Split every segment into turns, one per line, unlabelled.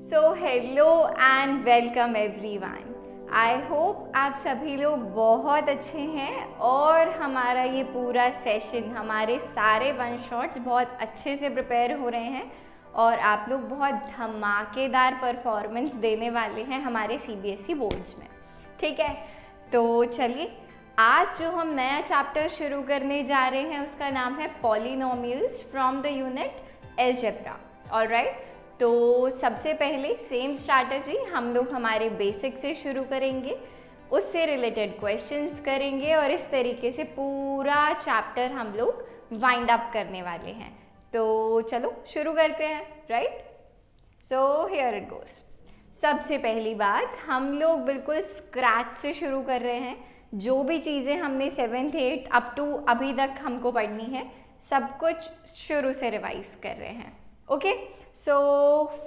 Hello and welcome everyone. I hope आप सभी लोग बहुत अच्छे हैं और हमारा ये पूरा सेशन, हमारे सारे वन शॉट्स बहुत अच्छे से प्रिपेयर हो रहे हैं और आप लोग बहुत धमाकेदार परफॉर्मेंस देने वाले हैं हमारे सीबीएसई बोर्ड्स में। ठीक है, तो चलिए आज जो हम नया चैप्टर शुरू करने जा रहे हैं उसका नाम है polynomials from the unit algebra. Alright, तो सबसे पहले सेम स्ट्रैटेजी हम लोग हमारे बेसिक से शुरू करेंगे, उससे रिलेटेड क्वेश्चंस करेंगे और इस तरीके से पूरा चैप्टर हम लोग वाइंड अप करने वाले हैं। तो चलो शुरू करते हैं। Right, so here it goes. सबसे पहली बात, हम लोग बिल्कुल स्क्रैच से शुरू कर रहे हैं। जो भी चीज़ें हमने 7th 8th अप टू अभी तक हमको पढ़नी है, सब कुछ शुरू से रिवाइज कर रहे हैं। Okay, so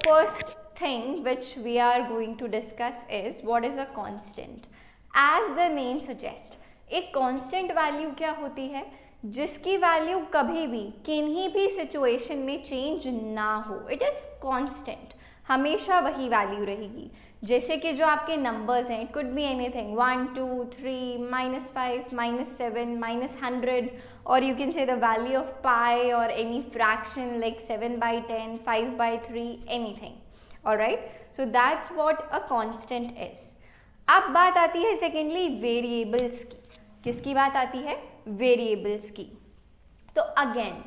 first thing which we are going to discuss is what is a constant. As the name suggests, एक constant value क्या होती है? जिसकी वैल्यू कभी भी किन्हीं भी सिचुएशन में चेंज ना हो। इट इज कांस्टेंट, हमेशा वही वैल्यू रहेगी। जैसे कि जो आपके नंबर्स हैं, इट कुड बी एनीथिंग, 1 2 3 -5 -7 -100, और you can say the value of pi और any fraction like 7/10 5/3, anything. Alright, so that's what a constant is. अब बात आती है सेकेंडली वेरिएबल्स की। किसकी बात आती है? वेरिएबल्स की। तो again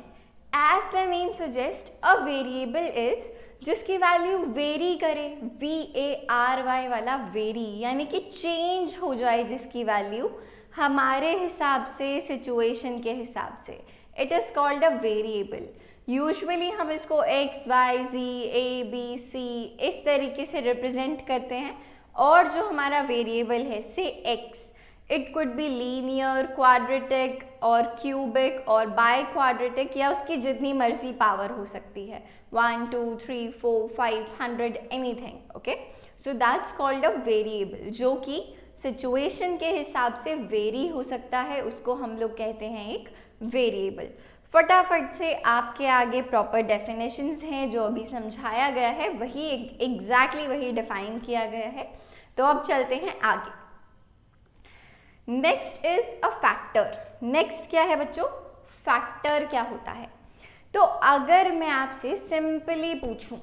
as the name suggest, a variable is जिसकी वैल्यू वेरी करे, VARY वाला वेरी, यानी कि चेंज हो जाए जिसकी वैल्यू हमारे हिसाब से, सिचुएशन के हिसाब से। It is called a variable. Usually हम इसको X Y Z A B C इस तरीके से रिप्रेजेंट करते हैं। और जो हमारा वेरिएबल है से X, it could be linear, quadratic और क्यूबिक और बाय क्वाड्रेटिक, या उसकी जितनी मर्जी पावर हो सकती है, 1 2 3 4 5 100, anything. Okay, so that's called a variable, जो कि सिचुएशन के हिसाब से वेरी हो सकता है, उसको हम लोग कहते हैं एक वेरिएबल। फटाफट से आपके आगे प्रॉपर डेफिनेशंस हैं, जो अभी समझाया गया है वही एग्जैक्टली वही डिफाइन किया गया है। तो अब चलते हैं आगे। Next is a factor. Next क्या है बच्चों? फैक्टर क्या होता है? तो अगर मैं आपसे सिंपली पूछूं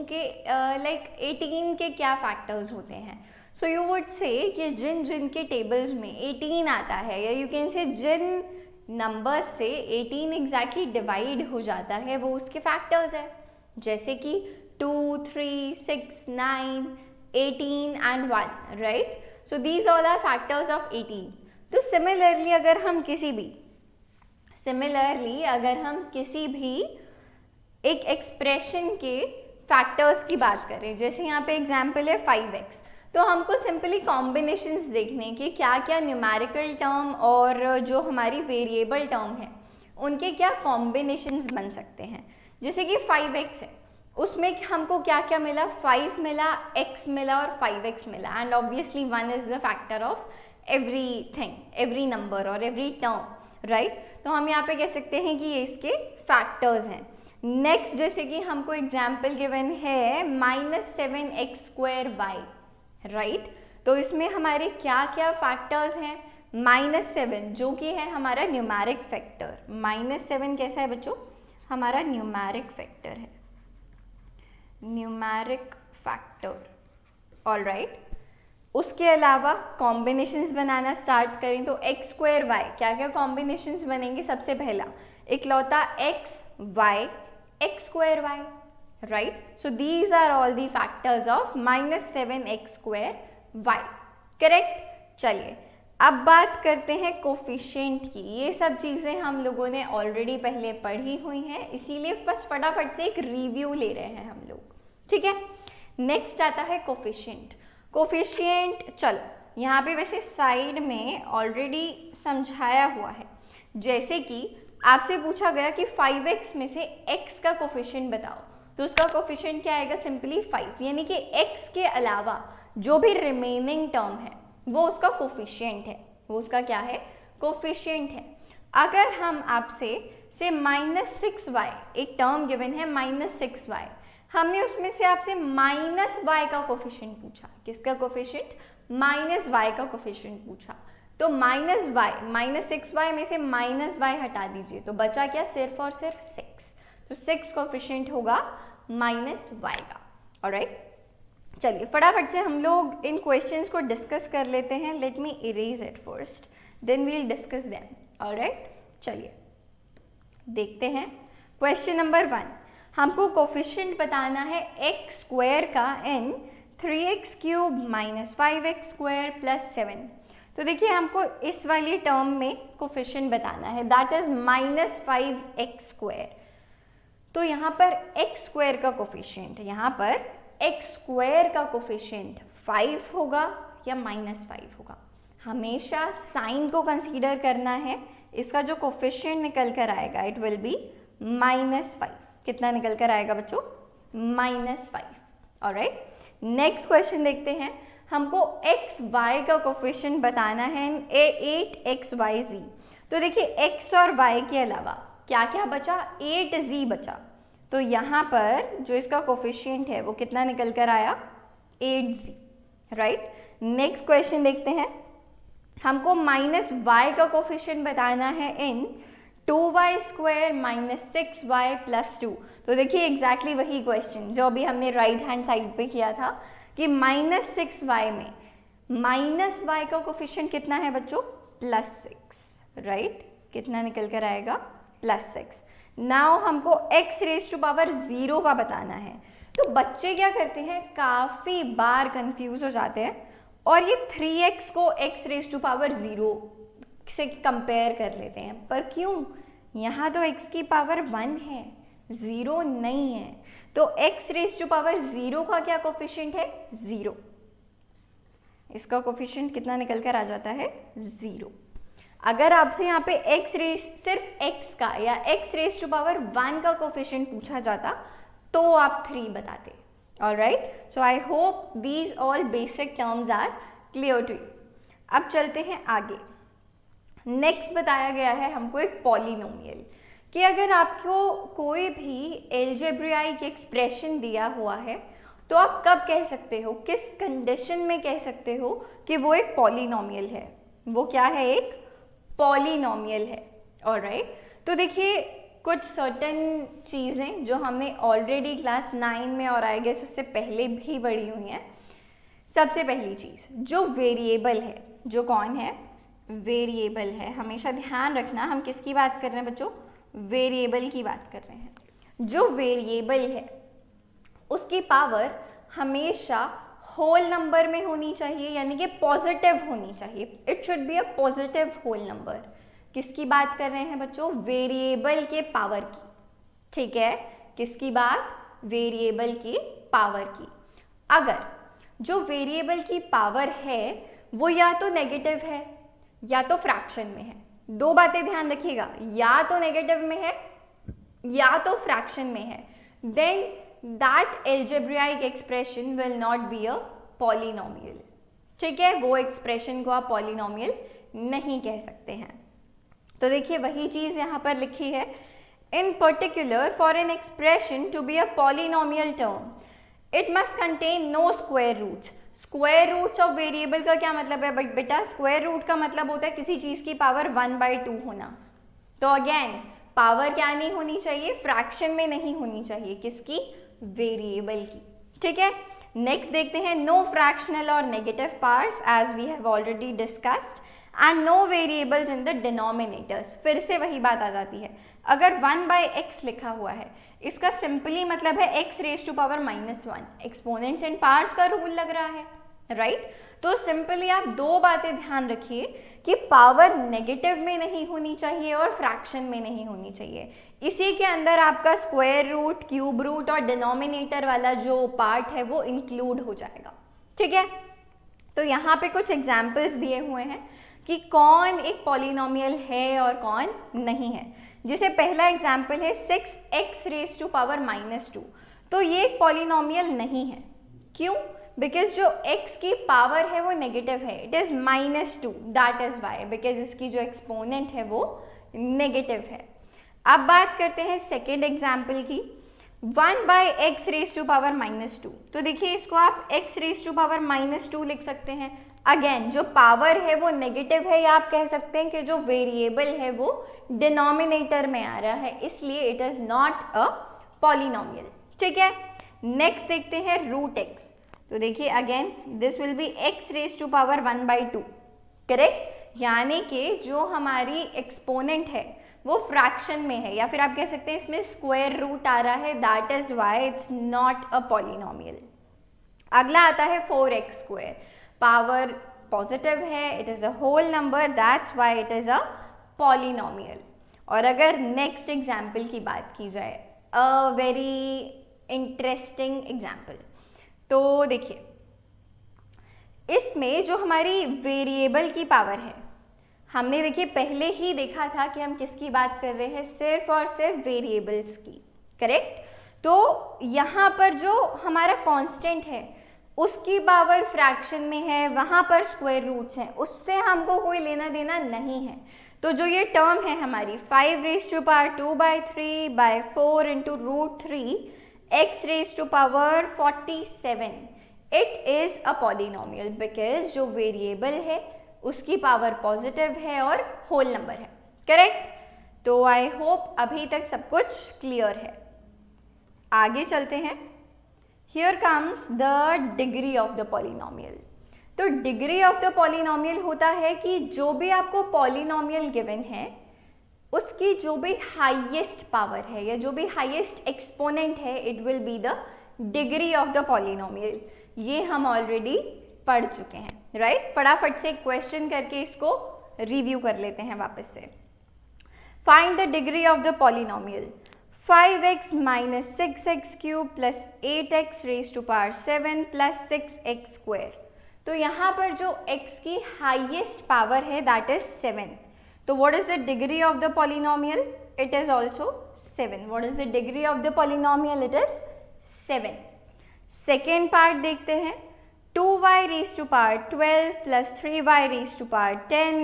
कि लाइक 18 के क्या फैक्टर्स होते हैं, सो यू वुड से कि जिन के टेबल्स में 18 आता है, या यू कैन से जिन नंबर्स से 18 एग्जैक्टली डिवाइड हो जाता है, वो उसके फैक्टर्स है। जैसे कि 2 3 6 9 18 and 1, right? So these all are factors of 18. तो similarly अगर हम किसी भी एक एक्सप्रेशन के फैक्टर्स की बात करें, जैसे यहाँ पे एग्जाम्पल है 5x, तो हमको सिंपली कॉम्बिनेशंस देखने कि क्या क्या न्यूमेरिकल टर्म और जो हमारी वेरिएबल टर्म है उनके क्या कॉम्बिनेशंस बन सकते हैं। जैसे कि 5x है, उसमें हमको क्या क्या मिला? 5 मिला, x मिला और 5x मिला, and obviously 1 is the factor of everything, every number और एवरी टर्म, राइट? तो हम यहाँ पे कह सकते हैं कि ये इसके फैक्टर्स हैं। नेक्स्ट, जैसे कि हमको एग्जाम्पल गिवन है -7x²y, राइट? तो इसमें हमारे क्या क्या फैक्टर्स हैं? -7 जो कि है हमारा न्यूमेरिक फैक्टर। -7 कैसा है बच्चों? हमारा न्यूमेरिक फैक्टर है, न्यूमेरिक फैक्टर। ऑलराइट, उसके अलावा कॉम्बिनेशंस बनाना स्टार्ट करें तो x²y, क्या क्या कॉम्बिनेशंस बनेंगे? सबसे पहला इकलौता x y x²y, right? So these are all the factors of -7x²y, correct? चलिए अब बात करते हैं कोफिशिएंट की। ये सब चीज़ें हम लोगों ने ऑलरेडी पहले पढ़ी हुई हैं, इसीलिए बस फटाफट से एक रिव्यू ले रहे हैं हम लोग, ठीक है? नेक्स्ट आता है कोफिशिएंट। कोफिशिएंट, चलो यहाँ पे वैसे साइड में ऑलरेडी समझाया हुआ है। जैसे कि आपसे पूछा गया कि 5x में से x का कोफिशिएंट बताओ, तो उसका कोफिशिएंट क्या आएगा? सिंपली 5, यानी कि x के अलावा जो भी रिमेनिंग टर्म है वो उसका कोफिशिएंट है, वो उसका क्या है? कोफिशिएंट है। अगर हम आपसे से -6y, एक टर्म गिवन है -6y, हमने उसमें से आपसे -y का कोफिशिएंट पूछा। किसका कोफिशिएंट? -y का कोफिशिएंट पूछा। तो -6y में से -y हटा दीजिए, तो बचा क्या? सिर्फ और सिर्फ 6। तो 6 कोफिशिएंट होगा -y का। ऑलराइट, चलिए फटाफट से हम लोग इन क्वेश्चंस को डिस्कस कर लेते हैं। Let me erase it first, then we will discuss them. Alright, चलिए देखते हैं। क्वेश्चन नंबर 1, हमको कोफिशिएंट बताना है x स्क्वायर का in 3x cube -5x square plus 7। तो देखिए हमको इस वाली टर्म में कोफिशिएंट बताना है, दैट इज -5x स्क्वायर। तो यहाँ पर x स्क्वायर का कोफिशिएंट, यहाँ पर x स्क्वायर का कोफिशिएंट 5 होगा या -5 होगा। हमेशा साइन को कंसीडर करना है। इसका जो कोफिशिएंट निकल कर आएगा इट विल बी -5। कितना निकल कर आएगा बच्चों? -5। ऑलराइट, नेक्स्ट क्वेश्चन देखते हैं। हमको x y का कोफिशिएंट बताना है 8xyz। तो देखिए x और y के अलावा क्या क्या बचा? 8z बचा। तो यहाँ पर जो इसका कोफिशिएंट है वो कितना निकल कर आया? 8z। राइट, नेक्स्ट क्वेश्चन देखते हैं। हमको -y का कोफिशिएंट बताना है इन 2y स्क्वायर -6y प्लस 2। तो देखिए एग्जैक्टली वही क्वेश्चन जो अभी हमने राइट हैंड साइड पे किया था कि -6y में -y का कोफिशिएंट कितना है बच्चों? +6। राइट, कितना निकल कर आएगा? +6। नाउ हमको x⁻0 का बताना है। तो बच्चे क्या करते हैं, काफ़ी बार कंफ्यूज हो जाते हैं और ये 3x को x⁻0 से कंपेयर कर लेते हैं। पर क्यों? यहाँ तो x की पावर 1 है, 0 नहीं है। तो x⁻0 का क्या कोफिशिएंट है? 0। इसका कोफिशिएंट कितना निकल कर आ जाता है? 0। अगर आपसे यहाँ पे सिर्फ x का या x⁻1 का कोफिशिएंट पूछा जाता तो आप 3 बताते। Alright, so I hope these all basic terms are clear to you. अब चलते हैं आगे। नेक्स्ट बताया गया है हमको एक पॉलिनोमियल, कि अगर आपको कोई भी अलजेब्रिक एक्सप्रेशन दिया हुआ है तो आप कब कह सकते हो, किस कंडीशन में कह सकते हो कि वो एक पॉलिनोमियल है? वो क्या है? एक पॉलिनोमियल है। ऑलराइट, तो देखिए कुछ सर्टेन चीज़ें जो हमने ऑलरेडी क्लास 9 में और आई गेस उससे पहले भी पढ़ी हुई हैं। सबसे पहली चीज़, जो वेरिएबल है, जो कौन है? वेरिएबल है। हमेशा ध्यान रखना हम किसकी बात कर रहे हैं बच्चों? वेरिएबल की बात कर रहे हैं। जो वेरिएबल है उसकी पावर हमेशा होल नंबर में होनी चाहिए, यानी कि पॉजिटिव होनी चाहिए। It should be a positive whole number. किसकी बात कर रहे हैं बच्चों? वेरिएबल के पावर की। ठीक है, किसकी बात? वेरिएबल की पावर की। अगर जो वेरिएबल की पावर है वो या तो नेगेटिव है या तो फ्रैक्शन में है। दो बातें ध्यान रखिएगा, या तो नेगेटिव में है या तो फ्रैक्शन में है, then that algebraic expression will not be a polynomial. ठीक है, वो एक्सप्रेशन को आप पॉलिनोमियल नहीं कह सकते हैं। तो देखिए वही चीज यहां पर लिखी है, in particular for an expression to be a polynomial term it must contain no square roots. Square roots of variable का क्या मतलब है बेटा? स्क्वायर रूट का मतलब होता है किसी चीज की पावर 1/2 होना। तो अगेन पावर क्या नहीं होनी चाहिए? फ्रैक्शन में नहीं होनी चाहिए। किसकी? वेरिएबल की। ठीक है, नेक्स्ट देखते हैं, नो फ्रैक्शनल और negative parts as we have already discussed and no variables in the denominators. फिर से वही बात आ जाती है, अगर 1/x लिखा हुआ है इसका सिंपली मतलब है x⁻⁻1। एक्सपोनेंट्स एंड पार्ट्स का रूल लग रहा है, राइट? तो सिंपली आप दो बातें ध्यान रखिए कि पावर नेगेटिव में नहीं होनी चाहिए और फ्रैक्शन में नहीं होनी चाहिए। इसी के अंदर आपका स्क्वायर रूट, क्यूब रूट और डिनोमिनेटर वाला जो पार्ट है वो इंक्लूड हो जाएगा। ठीक है, तो यहाँ पे कुछ एग्जाम्पल्स दिए हुए हैं कि कौन एक पॉलिनोमियल है और कौन नहीं है। जैसे पहला एग्जाम्पल है 6x⁻²। तो ये एक पॉलिनोमियल नहीं है। क्यों? बिकॉज जो x की पावर है वो नेगेटिव है, it is -2, that is y, because इसकी जो एक्सपोनेंट है वो नेगेटिव है। अब बात करते हैं सेकेंड एग्जाम्पल की, 1/x रेज टू पावर -2। तो देखिए इसको आप x रेज टू पावर -2 लिख सकते हैं। अगेन जो पावर है वो नेगेटिव है, या आप कह सकते हैं कि जो वेरिएबल है वो डिनोमिनेटर में आ रहा है, इसलिए it is not a polynomial. ठीक है, नेक्स्ट देखते हैं √x। तो देखिए again this will be x raise to power 1/2, correct, यानी कि जो हमारी एक्सपोनेंट है वो फ्रैक्शन में है, या फिर आप कह सकते हैं इसमें स्क्वायर रूट आ रहा है, that is why it's not a polynomial. अगला आता है 4x², पावर पॉजिटिव है, it is a whole number, that's why it is a polynomial. और अगर नेक्स्ट एग्जाम्पल की बात की जाए, अ वेरी इंटरेस्टिंग एग्जाम्पल, तो देखिए इसमें जो हमारी वेरिएबल की पावर है, हमने देखिए पहले ही देखा था कि हम किसकी बात कर रहे हैं, सिर्फ और सिर्फ वेरिएबल्स की, करेक्ट। तो यहाँ पर जो हमारा कांस्टेंट है उसकी पावर फ्रैक्शन में है, वहाँ पर स्क्वायर रूट्स हैं, उससे हमको कोई लेना देना नहीं है। तो जो ये टर्म है हमारी 5 raise to power 2/3/4 into √3 x raise to power 47, it is a polynomial because जो वेरिएबल है उसकी पावर पॉजिटिव है और होल नंबर है, करेक्ट। तो आई होप अभी तक सब कुछ क्लियर है। आगे चलते हैं, here comes the degree of the polynomial. तो डिग्री ऑफ द पॉलिनोमियल होता है कि जो भी आपको पॉलिनोमियल गिवन है उसकी जो भी हाईएस्ट पावर है या जो भी हाईएस्ट एक्सपोनेंट है, it will be the degree of the polynomial. ये हम ऑलरेडी पढ़ चुके हैं, राइट। फटाफट से क्वेश्चन करके इसको रिव्यू कर लेते हैं वापस से। Find the degree of the polynomial 5x - 6x³ + 8x raise to power 7 + 6x²। तो यहाँ पर जो x की हाईएस्ट पावर है दैट इज 7। तो what is the degree of the polynomial? It is also 7। What is the degree of the polynomial? It is 7। Second part देखते हैं, 2y raise to power 12 + 3y raise to power 10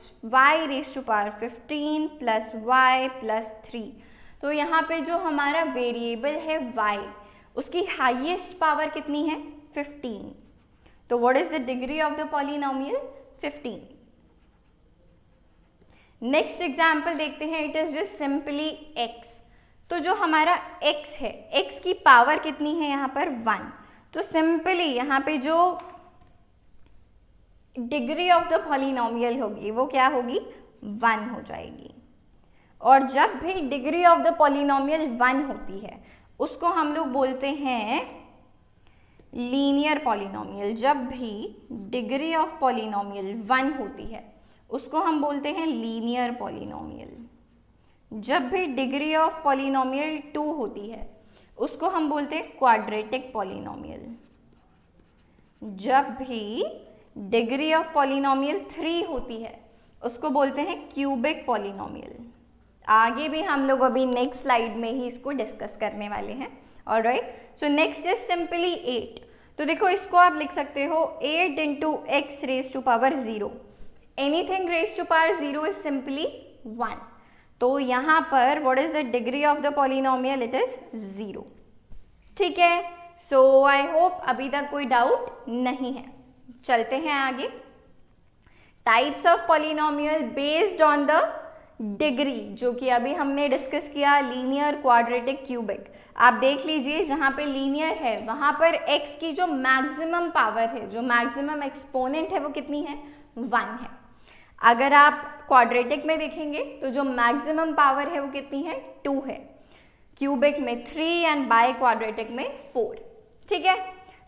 - y raise to power 15 + y + 3। तो यहाँ पे जो हमारा variable है y, उसकी highest power कितनी है? 15। तो what is the degree of the polynomial? 15। Next example देखते हैं, it is just simply x। तो जो हमारा x है, x की पावर कितनी है यहाँ पर? 1। तो सिंपली यहाँ पे जो डिग्री ऑफ द पॉलिनोमियल होगी वो क्या होगी? 1 हो जाएगी। और जब भी डिग्री ऑफ द पॉलिनोमियल 1 होती है उसको हम लोग बोलते हैं लीनियर पॉलिनोमियल। जब भी डिग्री ऑफ पॉलिनोमियल 1 होती है उसको हम बोलते हैं लीनियर पॉलिनोमियल। जब भी डिग्री ऑफ पॉलिनोमियल 2 होती है उसको हम बोलते हैं क्वाड्रेटिक पॉलिनोमियल। जब भी डिग्री ऑफ पॉलिनोमियल 3 होती है उसको बोलते हैं क्यूबिक पॉलिनोमियल। आगे भी हम लोग अभी नेक्स्ट स्लाइड में ही इसको डिस्कस करने वाले हैं। Alright, so next is simply 8। तो देखो इसको आप लिख सकते हो 8 × x raise to power 0। Anything raise to power 0 is simply 1। तो यहाँ पर what is the degree of the polynomial? It is 0। ठीक है, सो आई होप अभी तक कोई डाउट नहीं है। चलते हैं आगे। Types of polynomial based on the degree, जो कि अभी हमने डिस्कस किया, लीनियर, क्वाड्रेटिक, क्यूबिक। आप देख लीजिए जहाँ पे लीनियर है वहाँ पर x की जो मैक्सिमम पावर है, जो मैक्सिमम एक्सपोनेंट है वो कितनी है? 1 है। अगर आप क्वाड्रेटिक में देखेंगे तो जो मैक्सिमम पावर है वो कितनी है? 2 है। क्यूबिक में 3 एंड बाय क्वाड्रेटिक में 4। ठीक है,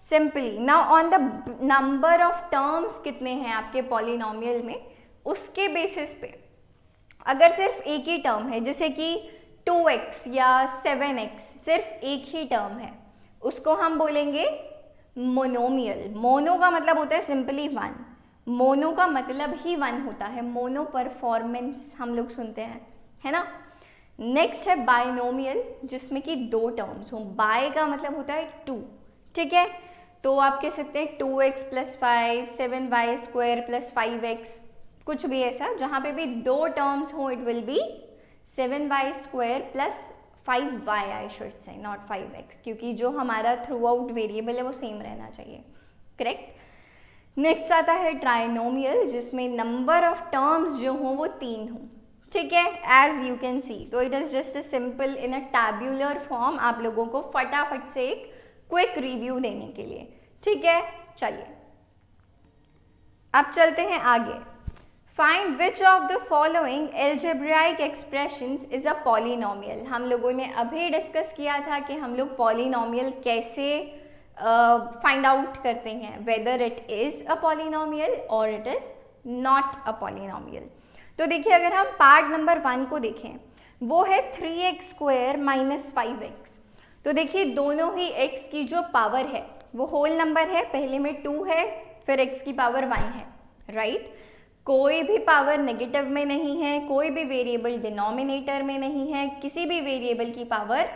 simply now on the number of terms कितने हैं आपके पॉलिनोमियल में, उसके बेसिस पे अगर सिर्फ एक ही टर्म है, जैसे कि 2x या 7x, सिर्फ एक ही टर्म है, उसको हम बोलेंगे मोनोमियल। मोनो का मतलब होता है सिंपली 1। मोनो का मतलब ही 1 होता है। मोनो परफॉर्मेंस हम लोग सुनते हैं, है ना। नेक्स्ट है बाइनोमियल, जिसमें कि 2 टर्म्स हों। बाय का मतलब होता है 2। ठीक है, तो आप कह सकते हैं 2x + 5, 7y² + 5x, कुछ भी ऐसा जहाँ पे भी 2 टर्म्स हो, it will B 7y² plus 5y, I should say, not 5x, क्योंकि जो हमारा थ्रू आउट वेरिएबल है वो सेम रहना चाहिए, करेक्ट। नेक्स्ट आता है ट्राइनोमियल, जिसमें नंबर ऑफ टर्म्स जो हों वो 3 हों, ठीक है, एज यू कैन सी। तो it is just a simple in a tabular form, आप लोगों को फटाफट से एक क्विक रिव्यू देने के लिए, ठीक है। चलिए अब चलते हैं आगे। Find which of the following algebraic expressions is a polynomial. हम लोगों ने अभी डिस्कस किया था कि हम लोग पॉलिनोमियल कैसे फाइंड आउट करते हैं, whether it is a polynomial और it is not a polynomial. तो देखिए, अगर हम पार्ट नंबर 1 को देखें, वो है 3x² माइनस 5x। तो देखिए, दोनों ही x की जो पावर है वो होल नंबर है, पहले में 2 है, फिर x की पावर 1 है, राइट। कोई भी पावर नेगेटिव में नहीं है, कोई भी वेरिएबल डिनोमिनेटर में नहीं है, किसी भी वेरिएबल की पावर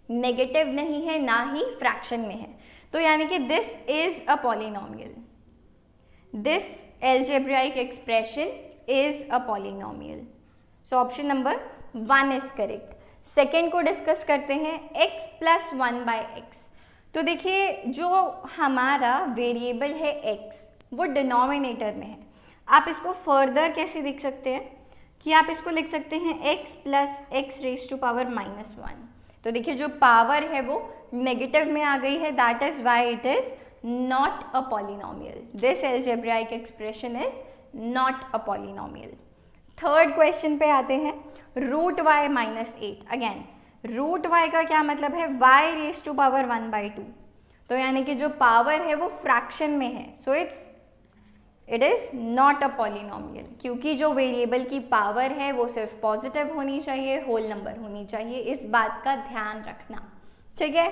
नेगेटिव नहीं है, ना ही फ्रैक्शन में है। तो यानी कि this is a polynomial, this algebraic expression is a polynomial. So option number 1 is correct. Second को डिस्कस करते हैं, x प्लस 1/x। तो देखिए, जो हमारा वेरिएबल है x, वो डिनोमिनेटर में है। आप इसको फर्दर कैसे लिख सकते हैं कि आप इसको लिख सकते हैं x plus x raise to power -1। तो देखिए, जो पावर है वो नेगेटिव में आ गई है, that is why it is not a polynomial. This algebraic expression is not a polynomial. Third question पे आते हैं, root y -8। Again root y का क्या मतलब है, y रेज टू पावर 1/2। तो यानी कि जो पावर है वो फ्रैक्शन में है, so it is not a polynomial, क्योंकि जो वेरिएबल की पावर है वो सिर्फ पॉजिटिव होनी चाहिए, होल नंबर होनी चाहिए, इस बात का ध्यान रखना, ठीक है।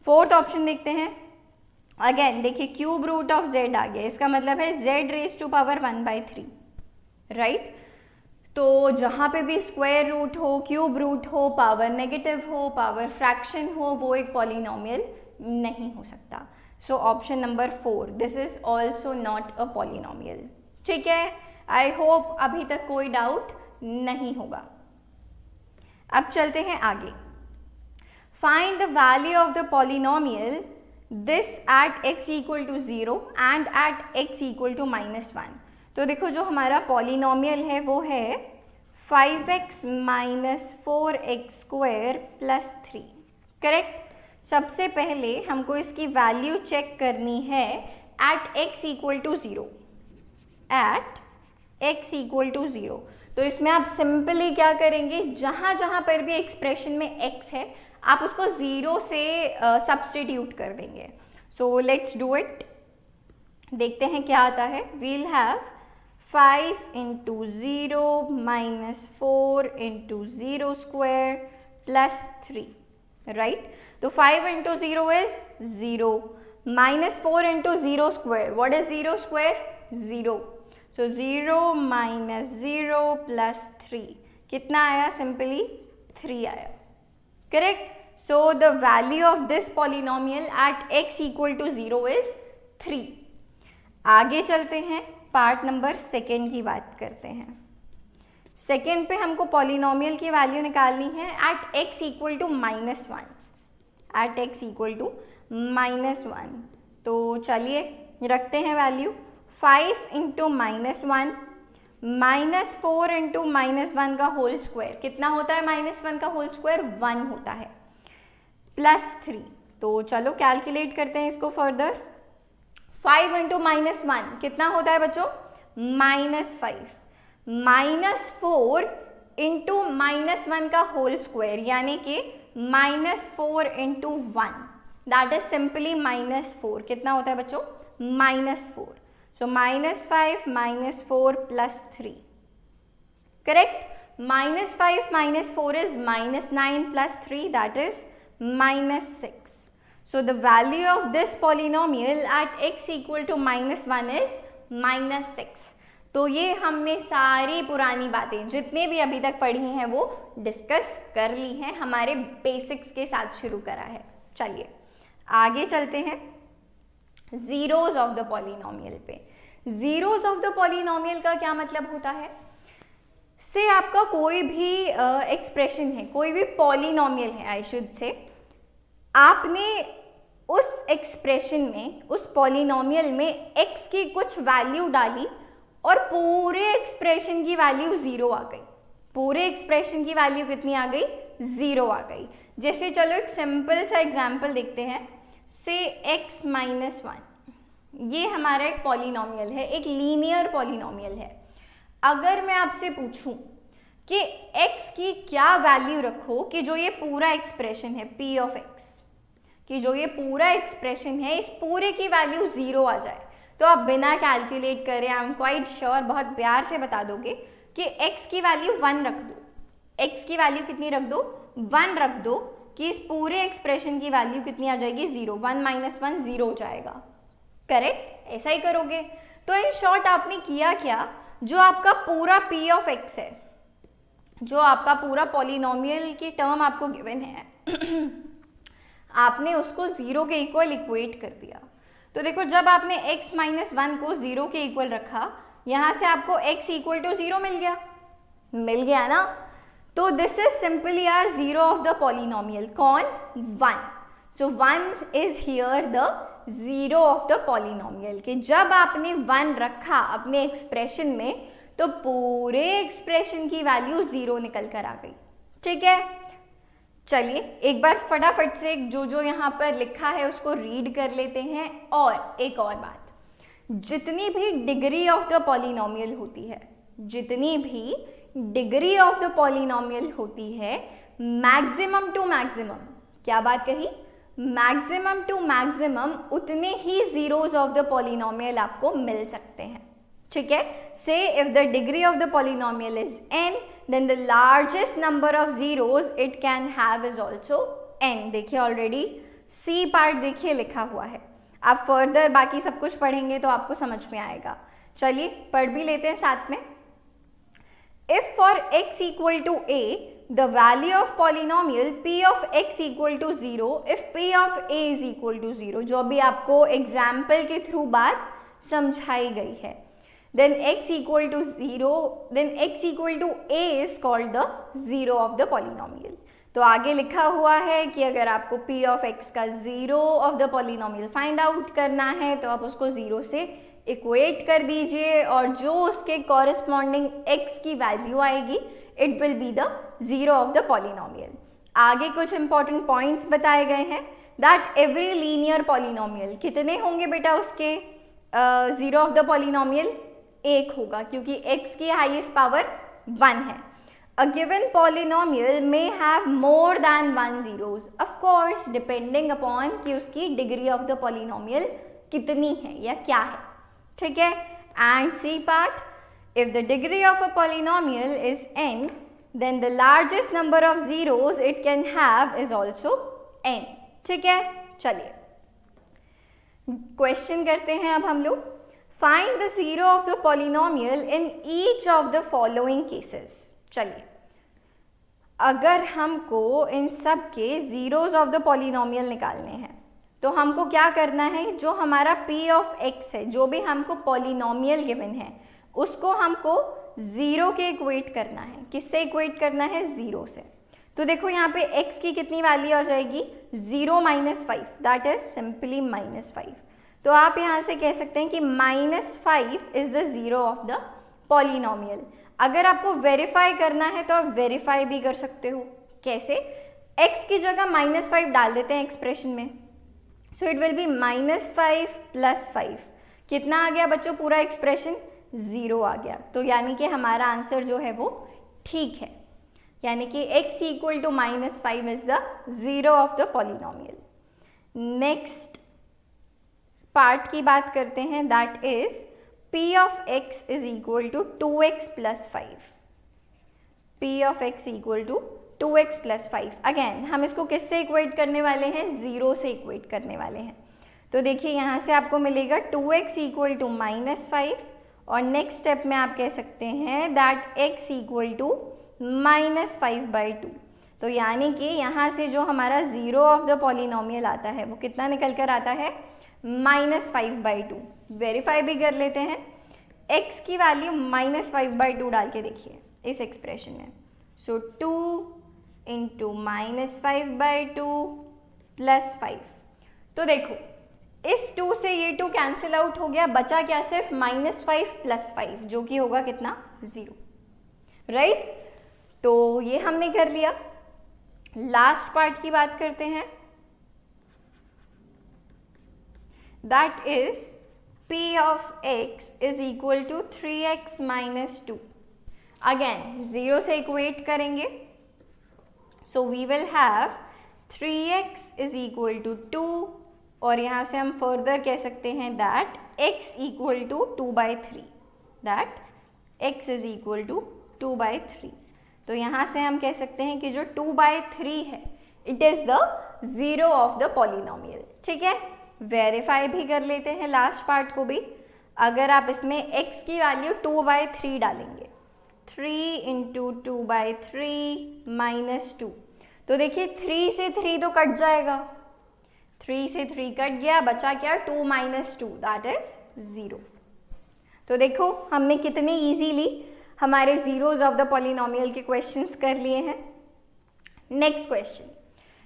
फोर्थ ऑप्शन देखते हैं। अगेन देखिए, क्यूब रूट ऑफ z आ गया, इसका मतलब है z raise to power 1/3, right. तो जहाँ पे भी स्क्वायर रूट हो, क्यूब रूट हो, पावर नेगेटिव हो, पावर फ्रैक्शन हो, वो एक पॉलिनोमियल नहीं हो सकता। So option number 4, this is also not a polynomial, ठीक है। आई होप अभी तक कोई डाउट नहीं होगा। अब चलते हैं आगे। Find the value of the polynomial this at x equal to 0 and at x equal to -1। तो देखो, जो हमारा पॉलिनोमियल है वो है 5x minus 4x² plus 3, correct. सबसे पहले हमको इसकी वैल्यू चेक करनी है at x equal to 0, at x equal to 0। तो इसमें आप सिंपली क्या करेंगे, जहाँ जहाँ पर भी एक्सप्रेशन में x है आप उसको 0 से सब्सटीट्यूट कर देंगे। सो लेट्स डू इट, देखते हैं क्या आता है। We'll have 5 into 0 minus 4 into 0 square plus 3, right? तो 5 into 0 is 0, minus 4 into 0 square, what is 0 square? 0. So 0 minus 0 plus 3, कितना आया? Simply 3 आया, correct? So the value of this polynomial at x equal to 0 is 3. आगे चलते हैं, part number second की बात करते हैं। सेकेंड पे हमको पॉलिनोमियल की वैल्यू निकालनी है at x equal to -1, at x equal to -1। तो चलिए रखते हैं वैल्यू। 5 इंटू -1 माइनस 4 इंटू -1 का होल स्क्वायर, कितना होता है -1 का होल स्क्वायर? 1 होता है, प्लस 3। तो चलो कैलकुलेट करते हैं इसको फर्दर। 5 इंटू -1 कितना होता है बच्चों? -5। -4 इंटू -1 का होल स्क्वायर यानी कि -4 इंटू 1, दैट इज सिंपली -4। कितना होता है बच्चों? -4। सो -5 -4 plus 3, correct. -5 -4 is -9 plus 3, that is -6. So the value of this polynomial at x equal to -1 is -6. तो ये हमने सारी पुरानी बातें जितने भी अभी तक पढ़ी हैं वो डिस्कस कर ली हैं, हमारे बेसिक्स के साथ शुरू करा है। चलिए आगे चलते हैं जीरोज ऑफ द पॉलिनोमियल पे। जीरोज ऑफ द पॉलिनोमियल का क्या मतलब होता है? से आपका कोई भी एक्सप्रेशन है, कोई भी पॉलिनोमियल है आई शुड से, आपने उस एक्सप्रेशन में, उस पॉलिनोमियल में x की कुछ वैल्यू डाली और पूरे एक्सप्रेशन की वैल्यू 0 आ गई। पूरे एक्सप्रेशन की वैल्यू कितनी आ गई? 0 आ गई। जैसे चलो एक सिंपल सा एग्जांपल देखते हैं। से x माइनस 1, ये हमारा एक पॉलिनोमियल है, एक लीनियर पॉलिनोमियल है। अगर मैं आपसे पूछूं कि x की क्या वैल्यू रखो कि जो ये पूरा एक्सप्रेशन है p ऑफ x, कि जो ये पूरा एक्सप्रेशन है इस पूरे की वैल्यू 0 आ जाए, तो आप बिना कैलकुलेट करे आई एम क्वाइट श्योर बहुत प्यार से बता दोगे कि x की वैल्यू 1 रख दो। x की वैल्यू कितनी रख दो? 1 रख दो कि इस पूरे एक्सप्रेशन की वैल्यू कितनी आ जाएगी? 0। 1 माइनस 1 0 हो जाएगा। करेक्ट? ऐसा ही करोगे। तो इन शॉर्ट आपने किया क्या, जो आपका पूरा p ऑफ x है, जो आपका पूरा पॉलिनोमियल की टर्म आपको गिवन है आपने उसको 0 के इक्वल इक्वेट कर दिया। तो देखो जब आपने x माइनस 1 को 0 के इक्वल रखा, यहाँ से आपको x इक्वल टू 0 मिल गया ना। तो this is simply are 0 of the polynomial. कौन? 1। So 1 is here the 0 of the polynomial. कि जब आपने 1 रखा अपने एक्सप्रेशन में तो पूरे एक्सप्रेशन की वैल्यू 0 निकल कर आ गई। ठीक है, चलिए एक बार फटाफट से जो यहाँ पर लिखा है उसको रीड कर लेते हैं। और एक और बात, जितनी भी डिग्री ऑफ द पॉलिनोमियल होती है, जितनी भी डिग्री ऑफ द पॉलिनोमियल होती है, मैक्सिमम टू मैक्सिमम, क्या बात कही? मैक्सिमम टू मैक्सिमम उतने ही जीरोस ऑफ द पॉलिनोमियल आपको मिल सकते हैं। ठीक है, से if the degree of the polynomial is n, then the largest number of zeros it can have is also n। देखिए ऑलरेडी C पार्ट देखिए लिखा हुआ है। आप फर्दर बाकी सब कुछ पढ़ेंगे तो आपको समझ में आएगा। चलिए पढ़ भी लेते हैं साथ में। If for x equal to a, the value of polynomial p of x equal to 0, if p of a is equal to 0, जो भी आपको एग्जाम्पल के थ्रू बात समझाई गई है, then x equal to 0, then x equal to a is called the 0 of the polynomial। तो आगे लिखा हुआ है कि अगर आपको p of x का 0 of the polynomial find out करना है तो आप उसको 0 से इक्वेट कर दीजिए और जो उसके कॉरेस्पॉन्डिंग x की वैल्यू आएगी it will be the 0 of the polynomial. आगे कुछ इंपॉर्टेंट पॉइंट्स बताए गए हैं दैट एवरी लीनियर पॉलिनोमियल, कितने होंगे बेटा उसके 0 ऑफ द पॉलिनोमियल? 1 होगा, क्योंकि x की हाईएस्ट पावर 1 है। A given polynomial may have more than 1 zeros, of course depending upon कि उसकी degree of the polynomial कितनी है या क्या है। ठीक है, and C part, if the degree of a polynomial is n, then the largest number of zeros it can have is also n। ठीक है, चलिए क्वेश्चन करते हैं अब हम लोग। Find the zero of the polynomial in each of the following cases। चलिए, अगर हमको इन सब के जीरोस ऑफ द पॉलिनोमियल निकालने हैं तो हमको क्या करना है, जो हमारा p ऑफ x है, जो भी हमको पॉलिनोमियल गिवन है, उसको हमको 0 के इक्वेट करना है। किससे इक्वेट करना है? 0 से। तो देखो यहाँ पे x की कितनी वैल्यू आ जाएगी? 0 माइनस 5, दैट इज सिंपली -5। तो आप यहाँ से कह सकते हैं कि -5 is the 0 of the polynomial. अगर आपको वेरीफाई करना है तो आप वेरीफाई भी कर सकते हो। कैसे? x की जगह -5 डाल देते हैं एक्सप्रेशन में, सो इट विल बी -5 + 5। कितना आ गया बच्चों? पूरा एक्सप्रेशन 0 आ गया। तो यानी कि हमारा आंसर जो है वो ठीक है, यानी कि x equal to -5 is the 0 of the polynomial. Next part की बात करते हैं, that is p of x is equal to 2x plus 5। p of x equal to 2x plus 5। Again हम इसको किससे इक्वेट करने वाले हैं? 0 से इक्वेट करने वाले हैं। तो देखिए यहाँ से आपको मिलेगा 2x इक्वल टू -5 और नेक्स्ट स्टेप में आप कह सकते हैं दैट x इक्वल टू -5/2। तो यानी कि यहाँ से जो हमारा 0 ऑफ द पॉलिनोमियल आता है वो कितना निकल कर आता है? -5/2। वेरीफाई भी कर लेते हैं। x की वैल्यू -5/2 डाल के देखिए, इस एक्सप्रेशन में। सो 2 इंटू -5/2 प्लस 5। तो देखो इस 2 से ये 2 कैंसिल आउट हो गया, बचा क्या सिर्फ -5 प्लस 5 जो कि होगा कितना 0, राइट। तो ये हमने कर लिया। लास्ट पार्ट की बात करते हैं, that is p of x is equal to 3x minus 2। Again 0 से इक्वेट करेंगे, so we will have 3x is equal to 2 और यहाँ से हम फर्दर कह सकते हैं that x equal to 2/3, that x is equal to 2/3। तो यहाँ से हम कह सकते हैं कि जो 2/3 है it is the zero of the polynomial. ठीक है, वेरीफाई भी कर लेते हैं लास्ट पार्ट को भी। अगर आप इसमें x की वैल्यू 2/3 डालेंगे, 3 इंटू 2/3 माइनस 2, तो देखिए 3 से 3 तो कट जाएगा, 3 से 3 कट गया, बचा क्या 2 माइनस 2 दैट इज 0। तो देखो हमने कितने इजीली हमारे जीरोज ऑफ द पॉलिनोमियल के क्वेश्चंस कर लिए हैं। Next question,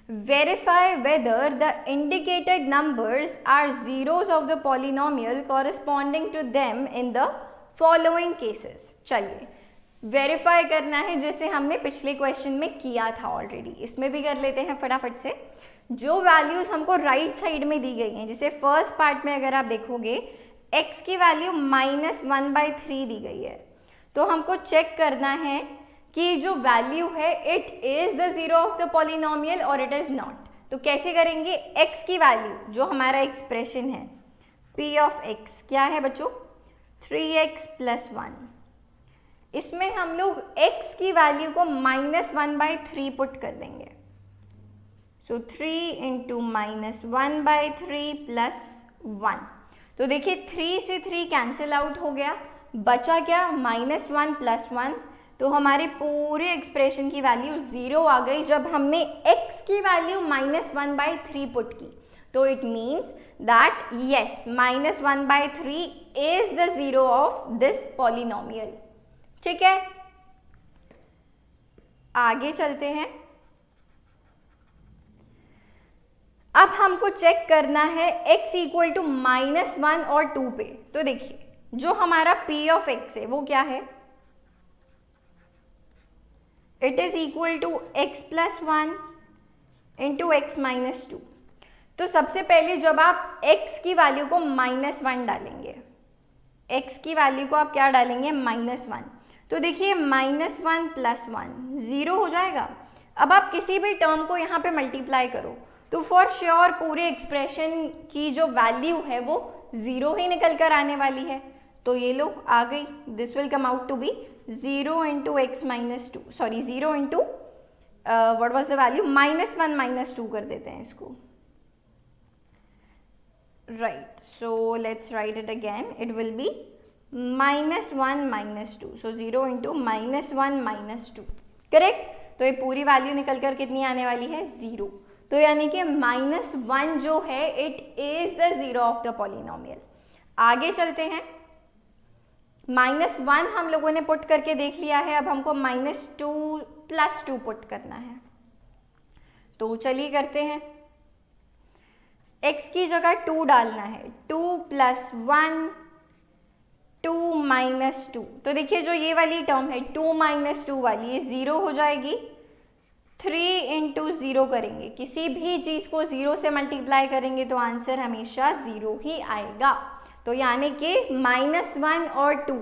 verify whether the indicated numbers are zeros of the polynomial corresponding to them in the following cases। चलिए वेरीफाई करना है जैसे हमने पिछले क्वेश्चन में किया था ऑलरेडी, इसमें भी कर लेते हैं फटाफट से। जो वैल्यूज हमको राइट साइड में दी गई हैं, जैसे फर्स्ट पार्ट में अगर आप देखोगे x की वैल्यू -1/3 दी गई है, तो हमको चेक करना है कि जो वैल्यू है it is the zero of the polynomial और इट इज नॉट। तो कैसे करेंगे, x की वैल्यू जो हमारा एक्सप्रेशन है p ऑफ x क्या है बच्चों 3x + 1, इसमें हम लोग x की वैल्यू को -1/3 पुट कर देंगे। सो 3 इंटू -1/3 प्लस 1, तो देखिए 3 से 3 कैंसिल आउट हो गया, बचा क्या -1 प्लस 1, तो हमारे पूरे एक्सप्रेशन की वैल्यू 0 आ गई जब हमने x की वैल्यू -1/3 पुट की। तो it means that yes -1/3 is the zero of this polynomial. ठीक है, आगे चलते हैं। अब हमको चेक करना है x इक्वल टू -1 और 2 पे। तो देखिए जो हमारा p ऑफ x है वो क्या है, it is equal to x + 1 into x - 2। तो सबसे पहले जब आप x की वैल्यू को -1 डालेंगे, x की वैल्यू को आप क्या डालेंगे -1, तो देखिए -1 + 1 0 हो जाएगा। अब आप किसी भी टर्म को यहाँ पे मल्टीप्लाई करो तो फॉर श्योर पूरे एक्सप्रेशन की जो वैल्यू है वो 0 ही निकल कर आने वाली है। तो ये लो आ गई, this will come out to be 0 into x - 2, sorry 0 into what was the value -1 - 2 कर देते हैं इसको, right. So let's write it again, it will be -1 - 2, so 0 into -1 - 2, correct. तो ये पूरी वैल्यू निकल कर कितनी आने वाली है 0। तो यानी कि -1 जो है it is the zero of the polynomial. आगे चलते हैं, -1 हम लोगों ने पुट करके देख लिया है, अब हमको -2 + 2 पुट करना है। तो चलिए करते हैं, x की जगह 2 डालना है, 2 + 1 2 - 2। तो देखिए जो ये वाली टर्म है 2 - 2 वाली, ये 0 हो जाएगी। 3 इंटू 0 करेंगे, किसी भी चीज़ को 0 से मल्टीप्लाई करेंगे तो आंसर हमेशा 0 ही आएगा। तो यानी कि -1 और 2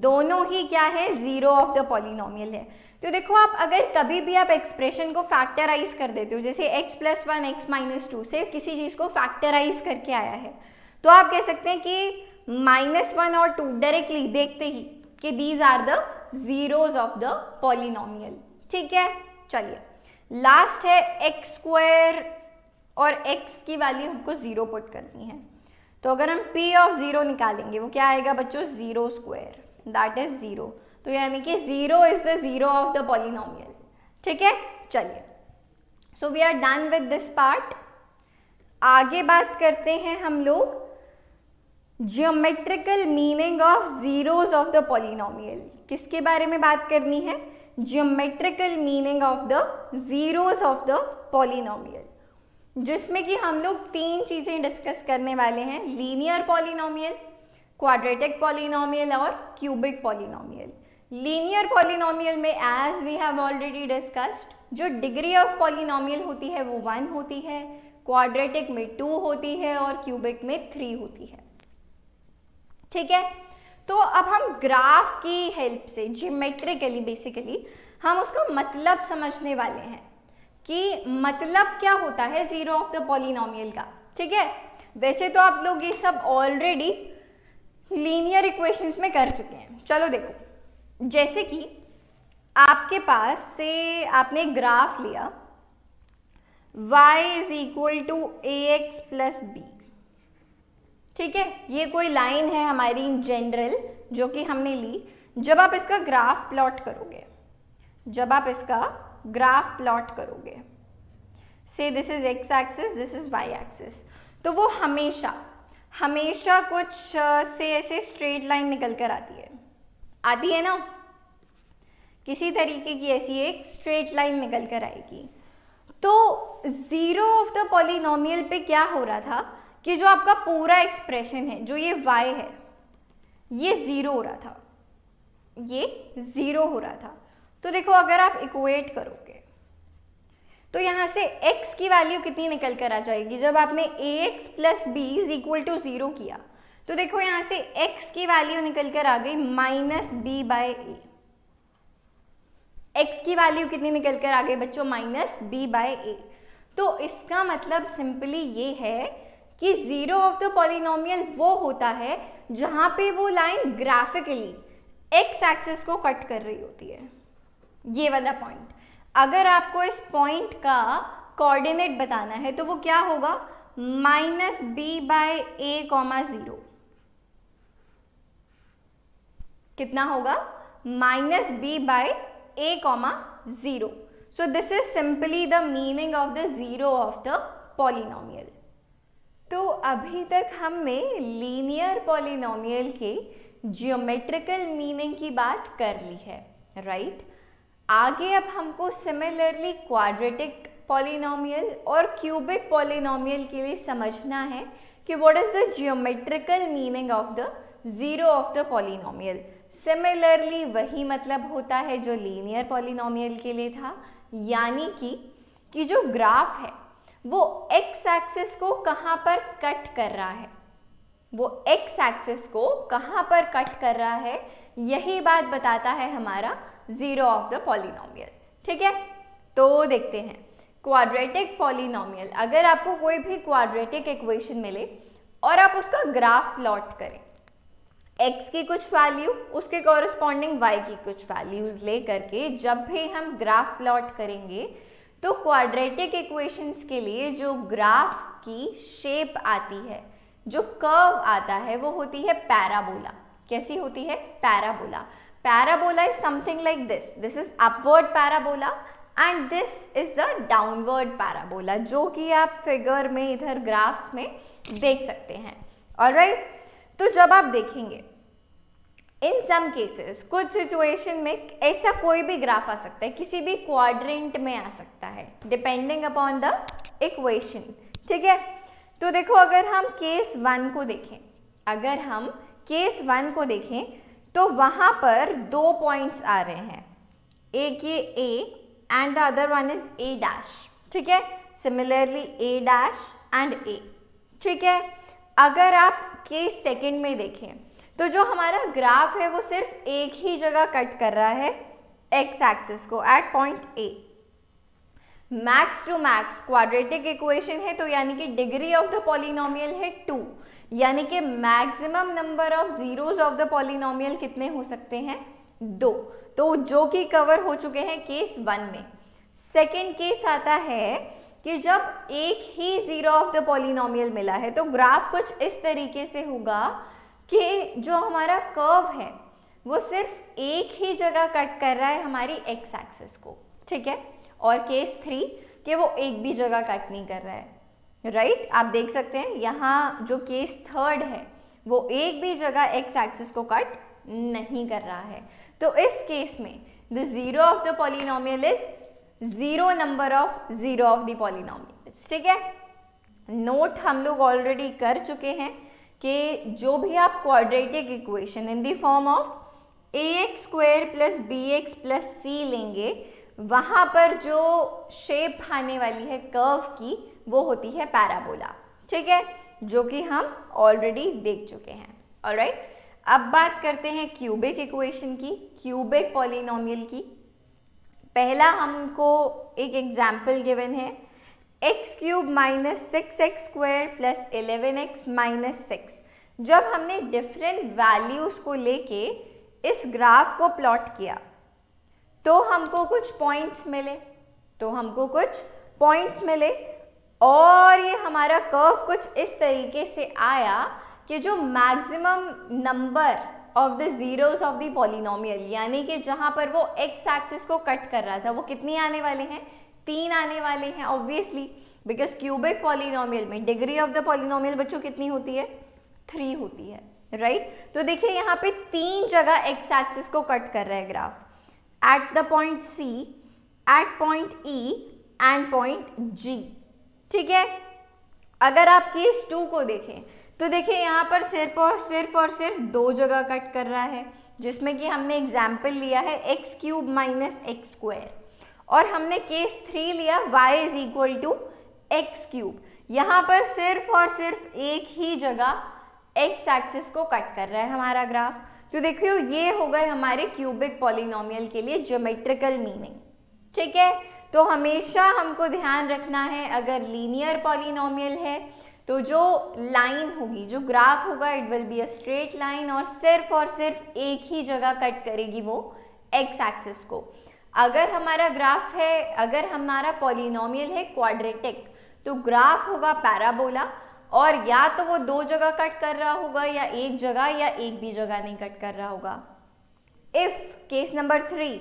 दोनों ही क्या है जीरो ऑफ द पॉलिनोमियल है। तो देखो आप अगर कभी भी आप एक्सप्रेशन को फैक्टराइज कर देते हो, जैसे x + 1 x - 2 से किसी चीज़ को फैक्टराइज करके आया है, तो आप कह सकते हैं कि -1 और 2 डायरेक्टली देखते ही कि these are the zeros of the polynomial. ठीक है, चलिए लास्ट है x² और x की वैल्यू हमको 0 पुट करनी है। तो अगर हम p ऑफ 0 निकालेंगे वो क्या आएगा बच्चों 0², दैट इज 0। तो यानी कि 0 is the zero of the polynomial. ठीक है, चलिए so we are done with this part. आगे बात करते हैं हम लोग geometrical meaning of zeros of the polynomial. किसके बारे में बात करनी है? Geometrical meaning of the zeros of the polynomial, जिसमें कि हम लोग 3 चीज़ें डिस्कस करने वाले हैं, लीनियर पॉलिनोमियल, क्वाड्रेटिक पॉलिनोमियल और क्यूबिक पॉलिनोमियल। लीनियर पॉलिनोमियल में as we have already discussed, जो डिग्री ऑफ पॉलिनोमियल होती है वो 1 होती है, क्वाड्रेटिक में 2 होती है और क्यूबिक में 3 होती है। ठीक है, तो अब हम ग्राफ की हेल्प से ज्योमेट्रिकली बेसिकली हम उसका मतलब समझने वाले हैं कि मतलब क्या होता है जीरो ऑफ द पॉलिनोमियल का। ठीक है, वैसे तो आप लोग ये सब ऑलरेडी लीनियर इक्वेशंस में कर चुके हैं। चलो देखो, जैसे कि आपके पास से आपने एक ग्राफ लिया y is equal to ax plus b. ठीक है, ये कोई लाइन है हमारी इन जनरल जो कि हमने ली। जब आप इसका ग्राफ प्लॉट करोगे, से this is x axis, this is y axis, तो वो हमेशा कुछ से ऐसे स्ट्रेट लाइन निकल कर आती है ना, किसी तरीके की ऐसी एक स्ट्रेट लाइन निकल कर आएगी। तो जीरो ऑफ द पॉलिनोमियल पे क्या हो रहा था कि जो आपका पूरा एक्सप्रेशन है, जो ये y है, ये जीरो हो रहा था। तो देखो, अगर आप इक्वेट करोगे तो यहाँ से x की वैल्यू कितनी निकल कर आ जाएगी? जब आपने ax plus b is equal to 0 किया तो देखो यहाँ से x की वैल्यू निकल कर आ गई minus b by A. x की वैल्यू कितनी निकल कर आ गई बच्चों? माइनस बी बाय ए। तो इसका मतलब सिंपली ये है कि जीरो ऑफ द पॉलिनोमियल वो होता है जहां पे वो लाइन ग्राफिकली x एक्सिस को कट कर रही होती है, ये वाला पॉइंट। अगर आपको इस पॉइंट का कोऑर्डिनेट बताना है तो वो क्या होगा? Minus b by a comma 0। कितना होगा? Minus b by a comma 0। So this is simply the meaning of the zero of the polynomial. तो अभी तक हमने लीनियर पॉलिनोमियल के ज्योमेट्रिकल मीनिंग की बात कर ली है, राइट? आगे अब हमको सिमिलरली क्वाड्रेटिक पॉलिनोमियल और क्यूबिक पॉलिनोमियल के लिए समझना है कि what is the geometrical meaning of the zero of the polynomial. Similarly वही मतलब होता है जो लीनियर पॉलिनोमियल के लिए था, यानी कि जो ग्राफ है वो x एक्सिस को कहाँ पर कट कर रहा है, यही बात बताता है हमारा जीरो ऑफ द पॉलिनोमियल। ठीक है, तो देखते हैं क्वाड्रेटिक पॉलिनोमियल। अगर आपको कोई भी क्वाड्रेटिक इक्वेशन मिले और आप उसका ग्राफ प्लॉट करें, x की कुछ वैल्यू, उसके कॉरस्पॉन्डिंग y की कुछ वैल्यूज ले करके जब भी हम ग्राफ प्लॉट करेंगे तो क्वाड्रेटिक इक्वेशंस के लिए जो ग्राफ की शेप आती है, जो कर्व आता है, वो होती है पैराबोला। कैसी होती है? Parabola. Parabola is something like this. This is upward parabola and this is the downward parabola, जो कि आप फिगर में इधर ग्राफ्स में देख सकते हैं। ऑलराइट, तो जब आप देखेंगे इन सम केसेस, कुछ सिचुएशन में ऐसा कोई भी ग्राफ आ सकता है, किसी भी क्वाड्रेंट में आ सकता है, डिपेंडिंग अपॉन द इक्वेशन। ठीक है, तो देखो, अगर हम केस 1 को देखें, तो वहां पर 2 पॉइंट्स आ रहे हैं, एक ये A and the other one is A dash. ठीक है, similarly A dash and A। ठीक है, अगर आप केस सेकंड में देखें तो जो हमारा ग्राफ है वो सिर्फ एक ही जगह कट कर रहा है x एक्सिस को, at point A। Max to max quadratic equation है, तो यानी कि डिग्री ऑफ द पॉलिनोमियल है 2, यानी कि maximum number of zeros of the polynomial कितने हो सकते हैं? 2। तो जो कि कवर हो चुके हैं केस 1 में। सेकेंड केस आता है कि जब एक ही जीरो ऑफ द पॉलिनोमियल मिला है तो ग्राफ कुछ इस तरीके से होगा कि जो हमारा कर्व है वो सिर्फ एक ही जगह कट कर रहा है हमारी x एक्सिस को। ठीक है, और केस 3 कि वो एक भी जगह कट नहीं कर रहा है, राइट? आप देख सकते हैं यहाँ जो केस 3 है वो एक भी जगह x एक्सिस को कट नहीं कर रहा है। तो इस केस में the zero of the polynomial is zero number of zero of the polynomial. ठीक है, नोट हम लोग ऑलरेडी कर चुके हैं कि जो भी आप quadratic equation in the form of ax square plus bx plus c लेंगे, वहाँ पर जो शेप आने वाली है कर्व की वो होती है पैराबोला। ठीक है, जो कि हम ऑलरेडी देख चुके हैं। ऑलराइट, अब बात करते हैं क्यूबिक इक्वेशन की, क्यूबिक पॉलिनोमियल की। पहला हमको एक एग्जाम्पल गिवन है x cube minus 6x square plus 11x minus 6। जब हमने डिफरेंट वैल्यूज को लेके इस ग्राफ को प्लॉट किया तो हमको कुछ पॉइंट्स मिले और ये हमारा कर्व कुछ इस तरीके से आया कि जो maximum number of the zeros of the polynomial, यानी कि जहां पर वो एक्स एक्सिस को कट कर रहा था, वो कितनी आने वाले हैं? 3 आने वाले हैं ऑब्वियसली, बिकॉज क्यूबिक पॉलिनोमियल में डिग्री ऑफ द पॉलिनोमियल बच्चों कितनी होती है? 3 होती है, राइट? तो देखिए यहाँ पे 3 जगह एक्स एक्सिस को कट कर रहा है graph, at the point C, at point E and point G। ठीक है, अगर आप केस 2 को देखें तो देखिए यहाँ पर सिर्फ और सिर्फ 2 जगह कट कर रहा है, जिसमें कि हमने एग्जाम्पल लिया है x cube minus x square, और हमने केस 3 लिया y is equal to x cube. यहाँ पर सिर्फ और सिर्फ एक ही जगह एक्स एक्सिस को कट कर रहा है हमारा ग्राफ। तो देखियो ये हो गए हमारे क्यूबिक पॉलिनोमियल के लिए ज्योमेट्रिकल मीनिंग। ठीक है, तो हमेशा हमको ध्यान रखना है, अगर लीनियर पॉलिनोमियल है तो जो लाइन होगी, जो ग्राफ होगा, it will be a straight line और सिर्फ एक ही जगह कट करेगी वो एक्स एक्सिस को। अगर हमारा ग्राफ है, अगर हमारा पॉलिनोमियल है क्वाड्रेटिक, तो ग्राफ होगा पैराबोला, और या तो वो 2 जगह कट कर रहा होगा या एक जगह, या एक भी जगह नहीं कट कर रहा होगा। If case number 3,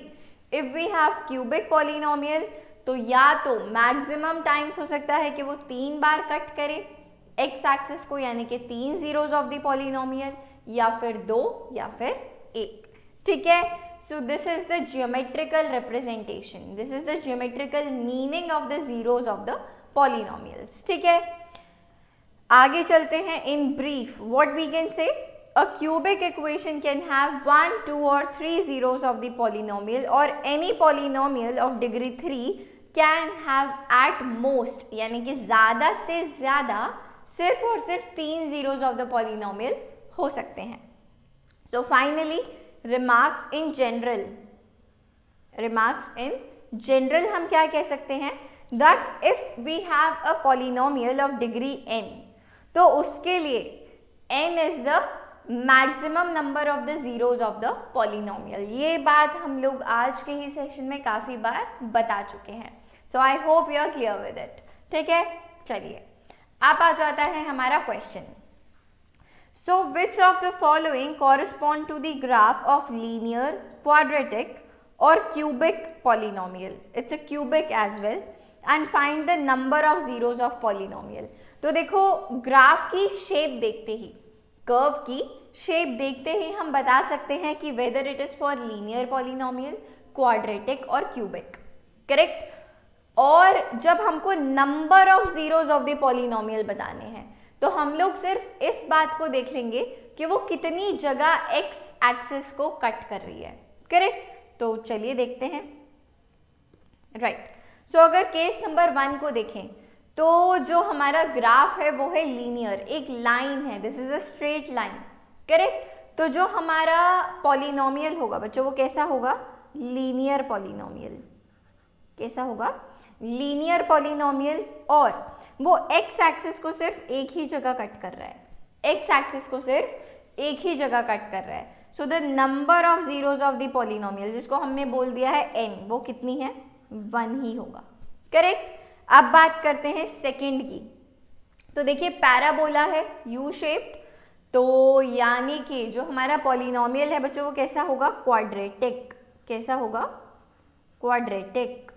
if we have cubic polynomial, तो या तो मैक्सिमम टाइम्स हो सकता है कि वो 3 बार कट करे एक्स एक्सिस को, यानी कि 3 जीरोस ऑफ द पॉलिनोमियल, या फिर 2 या फिर 1। ठीक है, so this is the geometrical representation, this is the geometrical meaning of the zeros of the polynomials. ठीक है, आगे चलते हैं। In brief what we can say, a cubic equation can have 1, 2 or 3 zeros of the polynomial, or any polynomial of degree 3 can have at most, यानी कि ज़्यादा से ज़्यादा सिर्फ और सिर्फ 3 zeros of the polynomial हो सकते हैं। So finally remarks in general, हम क्या कह सकते हैं, that if we have a polynomial of degree n, तो उसके लिए n is the maximum number of the zeros of the polynomial. ये बात हम लोग आज के ही सेशन में काफ़ी बार बता चुके हैं। So I hope you are clear with it. ठीक है, चलिए अब आ जाता है हमारा question. So which of the following correspond to the graph of linear, quadratic और cubic polynomial? It's a cubic as well, and find the number of zeros of polynomial. तो देखो, ग्राफ की शेप देखते ही, कर्व की shape देखते ही हम बता सकते हैं कि weather it is for linear polynomial, quadratic और क्यूबिक, करेक्ट। और जब हमको number of zeros of the polynomial बताने हैं तो हम लोग सिर्फ इस बात को देख लेंगे कि वो कितनी जगह एक्स एक्सिस को कट कर रही है, करेक्ट। तो चलिए देखते हैं, राइट। सो अगर केस नंबर 1 को देखें तो जो हमारा ग्राफ है वो है लीनियर, एक लाइन है, this is a straight line, correct. तो जो हमारा पॉलिनोमियल होगा बच्चों वो कैसा होगा? Linear polynomial. कैसा होगा? लीनियर पॉलिनोमियल, और वो एक्स एक्सिस को सिर्फ एक ही जगह कट कर रहा है, एक्स एक्सिस को सिर्फ एक ही जगह कट कर रहा है। So the number of zeros of the polynomial, जिसको हमने बोल दिया है n, वो कितनी है? 1 ही होगा, करेक्ट। अब बात करते हैं सेकंड की। तो देखिए पैराबोला है, यू शेप्ड, तो यानी कि जो हमारा पॉलिनोमियल है बच्चों वो कैसा होगा? क्वाड्रेटिक। कैसा होगा? क्वाड्रेटिक।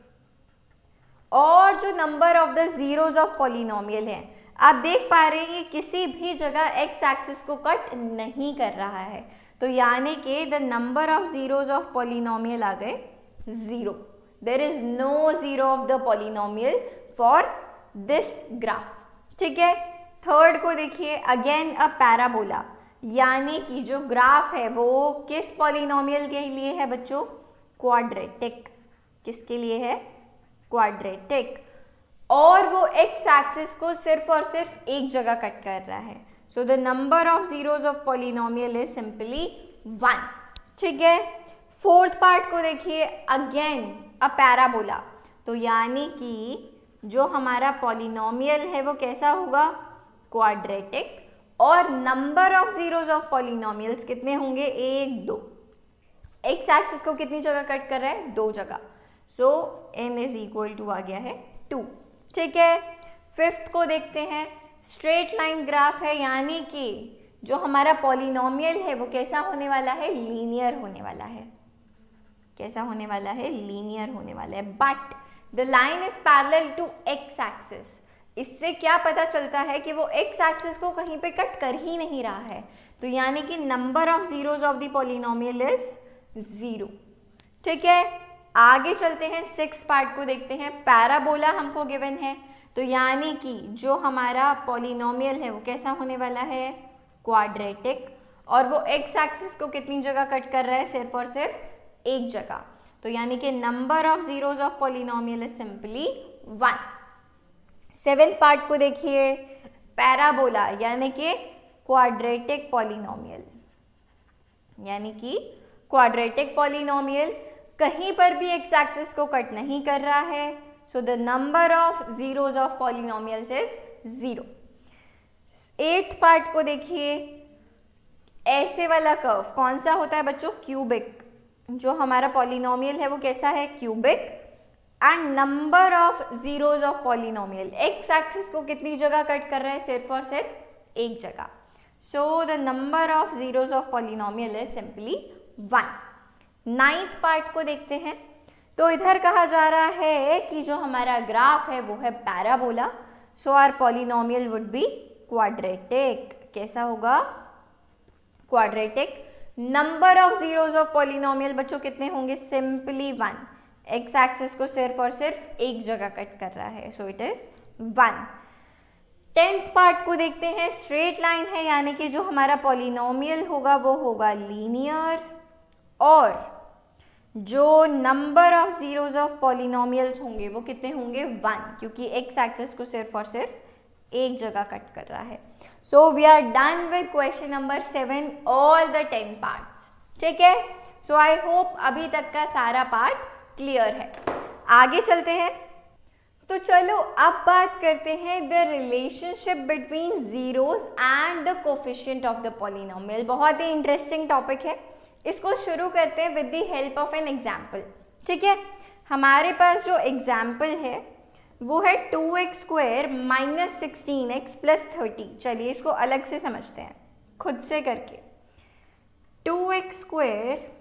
और जो number of the zeros of polynomial है, आप देख पा रहे हैं किसी भी जगह एक्स एक्सिस को कट नहीं कर रहा है, तो यानी कि the number of zeros of polynomial आ गए 0. There is no zero of the polynomial for this graph. ठीक है. थर्ड को देखिए, अगेन अ पैराबोला, यानी कि जो ग्राफ है वो किस पॉलिनोमियल के लिए है बच्चों? क्वाड्रेटिक. किसके लिए है? क्वाड्रेटिक. और वो एक्स एक्सिस को सिर्फ और सिर्फ एक जगह कट कर रहा है. So the number of zeros of polynomial is simply 1. ठीक है. फोर्थ पार्ट को देखिए, अगेन अ पैराबोला, तो यानी कि जो हमारा पॉलिनोमियल है वो कैसा होगा? क्वाड्रेटिक. और number of zeros of polynomials कितने होंगे? 1, 2. एक्स एक्सिस को कितनी जगह कट कर रहा है? 2 जगह. सो n इज इक्वल टू आ गया है 2. ठीक है. फिफ्थ को देखते हैं, स्ट्रेट लाइन ग्राफ है, यानी कि जो हमारा पॉलिनोमियल है वो कैसा होने वाला है? लीनियर होने वाला है. कैसा होने वाला है? लीनियर होने वाला है. But the line is parallel to x axis. इससे क्या पता चलता है कि वो एक्स एक्सिस को कहीं पे कट कर ही नहीं रहा है. तो यानी कि number of zeros of the polynomial is 0. ठीक है. आगे चलते हैं, सिक्स्थ पार्ट को देखते हैं. पैराबोला हमको गिवन है, तो यानी कि जो हमारा पॉलिनोमियल है वो कैसा होने वाला है? क्वाड्रेटिक. और वो एक्स एक्सिस को कितनी जगह कट कर रहा है? सिर्फ और सिर्फ एक जगह. तो यानी कि number of zeros of polynomial is simply 1. Seventh part को देखिए, पैराबोला यानी कि क्वाड्रेटिक पॉलिनोमियल, यानी कि क्वाड्रेटिक पॉलिनोमियल कहीं पर भी एक्स एक्सिस को कट नहीं कर रहा है. So the number of zeros of polynomials is 0. Eighth part को देखिए, ऐसे वाला कर्व कौन सा होता है बच्चों? क्यूबिक. जो हमारा पॉलिनोमियल है वो कैसा है? Cubic. And number of zeros of polynomial, x axis को कितनी जगह कट कर रहा है? सिर्फ और सिर्फ एक जगह. So the number of zeros of polynomial is simply 1. Ninth part को देखते हैं, तो इधर कहा जा रहा है कि जो हमारा ग्राफ है वो है parabola. So our polynomial would be quadratic. कैसा होगा? Quadratic. Number of zeros of polynomial बच्चों कितने होंगे? सिंपली 1. एक्स एक्सिस को सिर्फ और सिर्फ एक जगह कट कर रहा है. So it is 1. 10th part को देखते हैं, स्ट्रेट लाइन है, यानी कि जो हमारा पॉलिनोमियल होगा वो होगा लीनियर. और जो number of zeros of polynomials होंगे वो कितने होंगे? 1, क्योंकि एक्स एक्सिस को सिर्फ और सिर्फ एक जगह कट कर रहा है. So we are done with question number 7, all the 10 parts. ठीक है. सो आई होप अभी तक का सारा पार्ट क्लियर है. आगे चलते हैं. तो चलो अब बात करते हैं the relationship between zeros and the coefficient of the polynomial. बहुत ही इंटरेस्टिंग टॉपिक है. इसको शुरू करते हैं with the help of an example. ठीक है. हमारे पास जो एग्जाम्पल है वो है 2x square minus 16x plus 30. चलिए इसको अलग से समझते हैं खुद से करके. 2x square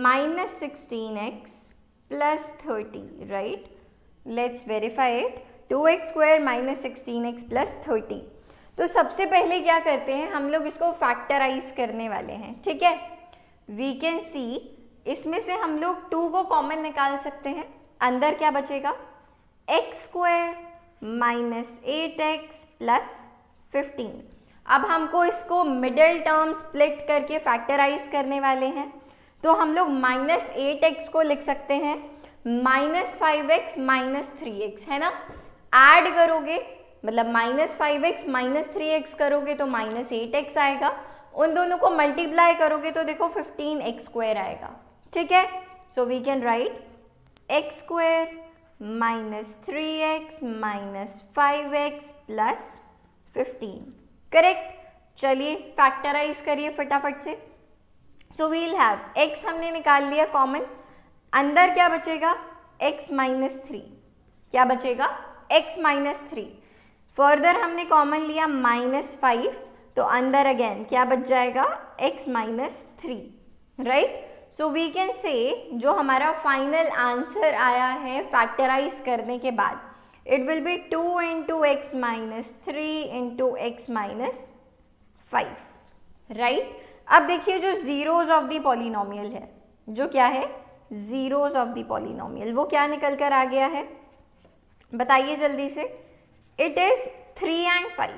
minus 16x plus 30, right. Let's verify it. 2x square minus 16x plus 30. तो सबसे पहले क्या करते हैं, हम लोग इसको फैक्टराइज करने वाले हैं. ठीक है. वी कैन सी, इसमें से हम लोग 2 को कॉमन निकाल सकते हैं. अंदर क्या बचेगा? x square minus 8x plus 15. अब हमको इसको मिडिल टर्म स्प्लिट करके फैक्टराइज करने वाले हैं. तो हम लोग माइनस 8x को लिख सकते हैं माइनस 5x माइनस 3x, है ना. ऐड करोगे मतलब माइनस 5x माइनस 3x करोगे तो माइनस 8x आएगा. उन दोनों को मल्टीप्लाई करोगे तो देखो 15x स्क्वायर आएगा. ठीक है. So we can write x square minus 3x minus 5x plus 15. Correct. चलिए फैक्टराइज करिए फटाफट से. सो वील हैव x हमने निकाल लिया कॉमन. अंदर क्या बचेगा? x minus 3. क्या बचेगा? x minus 3. फर्दर हमने कॉमन लिया माइनस 5, तो अंदर अगेन क्या बच जाएगा? x minus 3, right. So we can say जो हमारा फाइनल आंसर आया है फैक्टराइज करने के बाद, it will be 2 into x minus 3 into x minus 5, right. अब देखिए जो जीरोज ऑफ द पॉलिनोमियल है, जो क्या है, जीरोज ऑफ द पॉलिनोमियल, वो क्या निकल कर आ गया है, बताइए जल्दी से। It is 3 and 5।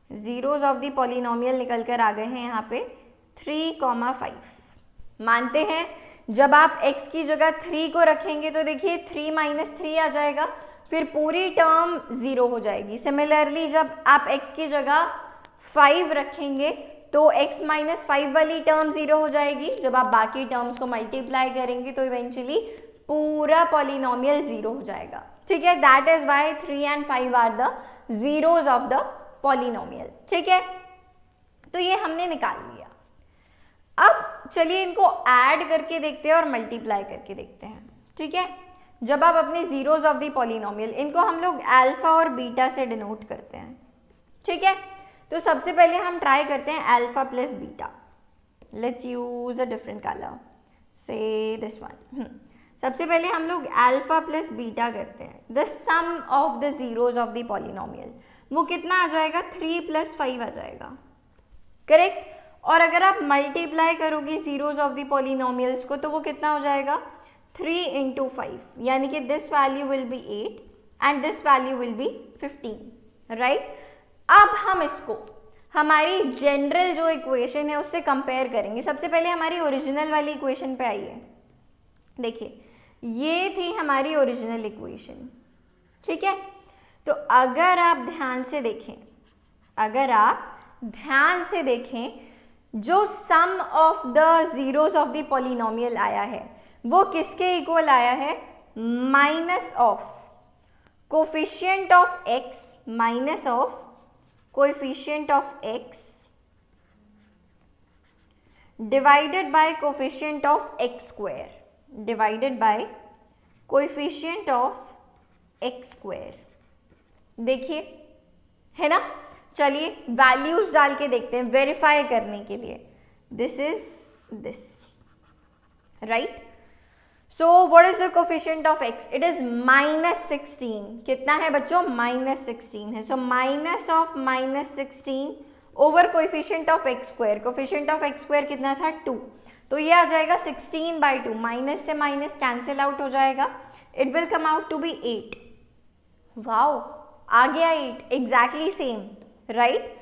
Zeros of the polynomial निकल कर आ गए हैं यहाँ पे 3, 5। मानते हैं जब आप x की जगह 3 को रखेंगे तो देखिए 3 - 3 आ जाएगा, फिर पूरी टर्म 0 हो जाएगी। सिमिलरली जब आप x की जगह 5 रखेंगे तो x - 5 वाली टर्म 0 हो जाएगी। जब आप बाकी टर्म्स को मल्टीप्लाई करेंगे तो इवेंचुअली पूरा पॉलिनोमियल 0 हो जाएगा, ठीक है। That is why 3 and 5 are the zeros of the polynomial, ठीक है। तो ये हमने निकाल लिया। अब चलिए इनको ऐड करके देखते हैं और मल्टीप्लाई करके देखते हैं, ठीक है। जब आप अपने जीरोज ऑफ द पॉलिनोमियल, इनको हम लोग अल्फा और बीटा से डिनोट करते हैं, ठीक है। तो सबसे पहले हम ट्राई करते हैं alpha plus beta. Let's use a different colour, say this one. सबसे पहले हम लोग अल्फा प्लस बीटा करते हैं, the sum of the zeros of the polynomial. वो कितना आ जाएगा, 3 + 5 आ जाएगा, करेक्ट। और अगर आप मल्टीप्लाई करोगे जीरोज ऑफ द पॉलिनोमियल्स को तो वो कितना हो जाएगा, 3 × 5, यानी कि this value will be 8 and this value will be 15, right. अब हम इसको हमारी जनरल जो इक्वेशन है उससे कंपेयर करेंगे। सबसे पहले हमारी ओरिजिनल वाली इक्वेशन पे आइए। देखिए ये थी हमारी ओरिजिनल इक्वेशन, ठीक है। तो अगर आप ध्यान से देखें, अगर आप ध्यान से देखें, जो sum of the zeros of the polynomial आया है वो किसके इक्वल आया है, minus of coefficient of x minus of coefficient of x divided by coefficient of x square, divided by coefficient of x square. देखिए है ना। चलिए वैल्यूज डाल के देखते हैं वेरीफाई करने के लिए। This is this, right. So what is the coefficient of x, it is -16। कितना है बच्चों, -16 है। So minus of -16 over coefficient of x square. Coefficient of x square कितना था, 2, तो ये आ जाएगा 16/2। माइनस से माइनस कैंसिल आउट हो जाएगा, it will come out to be 8। Wow, आ गया 8, एग्जैक्टली सेम, राइट।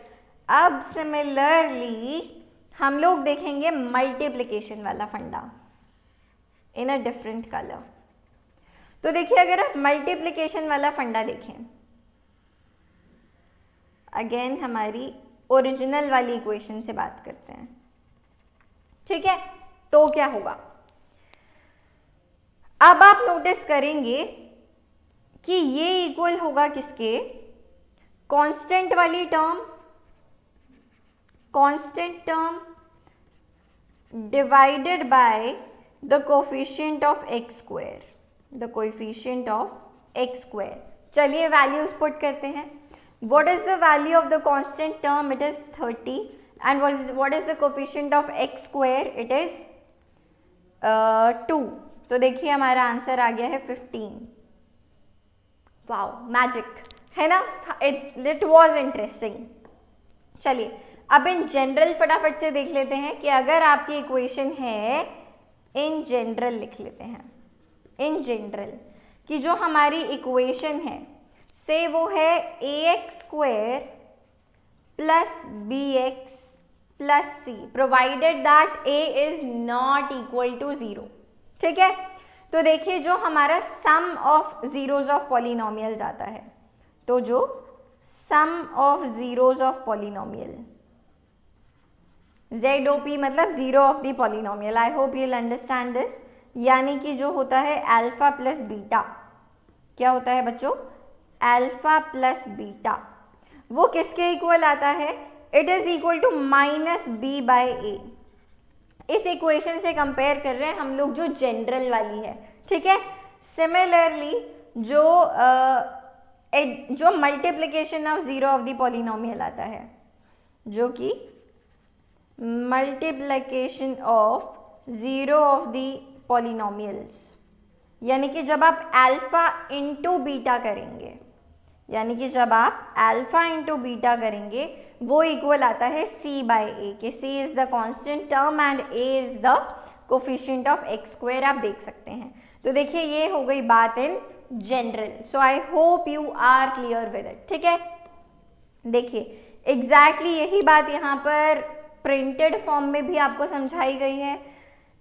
अब सिमिलरली हम लोग देखेंगे मल्टीप्लिकेशन वाला फंडा इन अ डिफरेंट कलर। तो देखिए अगर आप मल्टीप्लिकेशन वाला फंडा देखें, अगेन हमारी ओरिजिनल वाली इक्वेशन से बात करते हैं, ठीक है। तो क्या होगा, अब आप नोटिस करेंगे कि ये इक्वल होगा किसके, कांस्टेंट वाली term, constant term divided by the coefficient of x square, the coefficient of x square. चलिए वैल्यूज पुट करते हैं। What is the value of the constant term, it is 30 and what is the coefficient of x square, it is 2। तो देखिए हमारा answer आ गया है 15। Wow, magic है ना, इट वॉज इंटरेस्टिंग। चलिए अब इन जनरल फटाफट से देख लेते हैं कि अगर आपकी इक्वेशन है, इन जनरल लिख लेते हैं, इन जनरल कि जो हमारी इक्वेशन है से वो है ax² plus bx plus c, provided that a is not equal to 0, ठीक है। तो देखिए जो हमारा sum of zeros of polynomial आता है, तो जो sum of zeros of polynomial, ZOP मतलब zero of the polynomial, I hope you understand this, यानी कि जो होता है अल्फा प्लस बीटा, क्या होता है बच्चों, अल्फा प्लस बीटा, वो किसके इक्वल आता है, it is equal to -b/a। इस इक्वेशन से कंपेयर कर रहे हैं हम लोग जो जनरल वाली है, ठीक है। सिमिलरली जो multiplication of zero of the polynomial आता है, जो कि multiplication of zero of the polynomials, यानी कि जब आप अल्फा इंटू बीटा करेंगे, यानी कि जब आप अल्फा इंटू बीटा करेंगे वो इक्वल आता है c बाई ए, कि c is the constant term and a is the coefficient of x square, आप देख सकते हैं। तो देखिए ये हो गई बात in general. So I hope you are clear with it, ठीक है। देखिए एग्जैक्टली यही बात यहाँ पर प्रिंटेड फॉर्म में भी आपको समझाई गई है,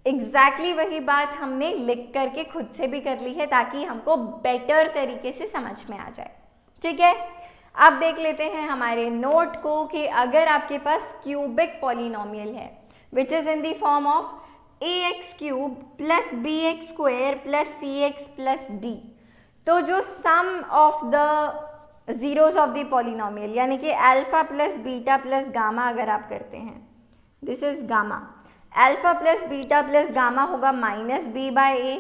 एग्जैक्टली वही बात हमने लिख करके खुद से भी कर ली है ताकि हमको बेटर तरीके से समझ में आ जाए, ठीक है। अब देख लेते हैं हमारे नोट को कि अगर आपके पास क्यूबिक पॉलिनोमियल है which is in the form of ax cube plus bx square plus cx plus d, तो जो sum of the zeros of the polynomial यानी कि alpha plus beta plus gamma अगर आप करते हैं, this is gamma, alpha plus beta plus gamma होगा minus B by A,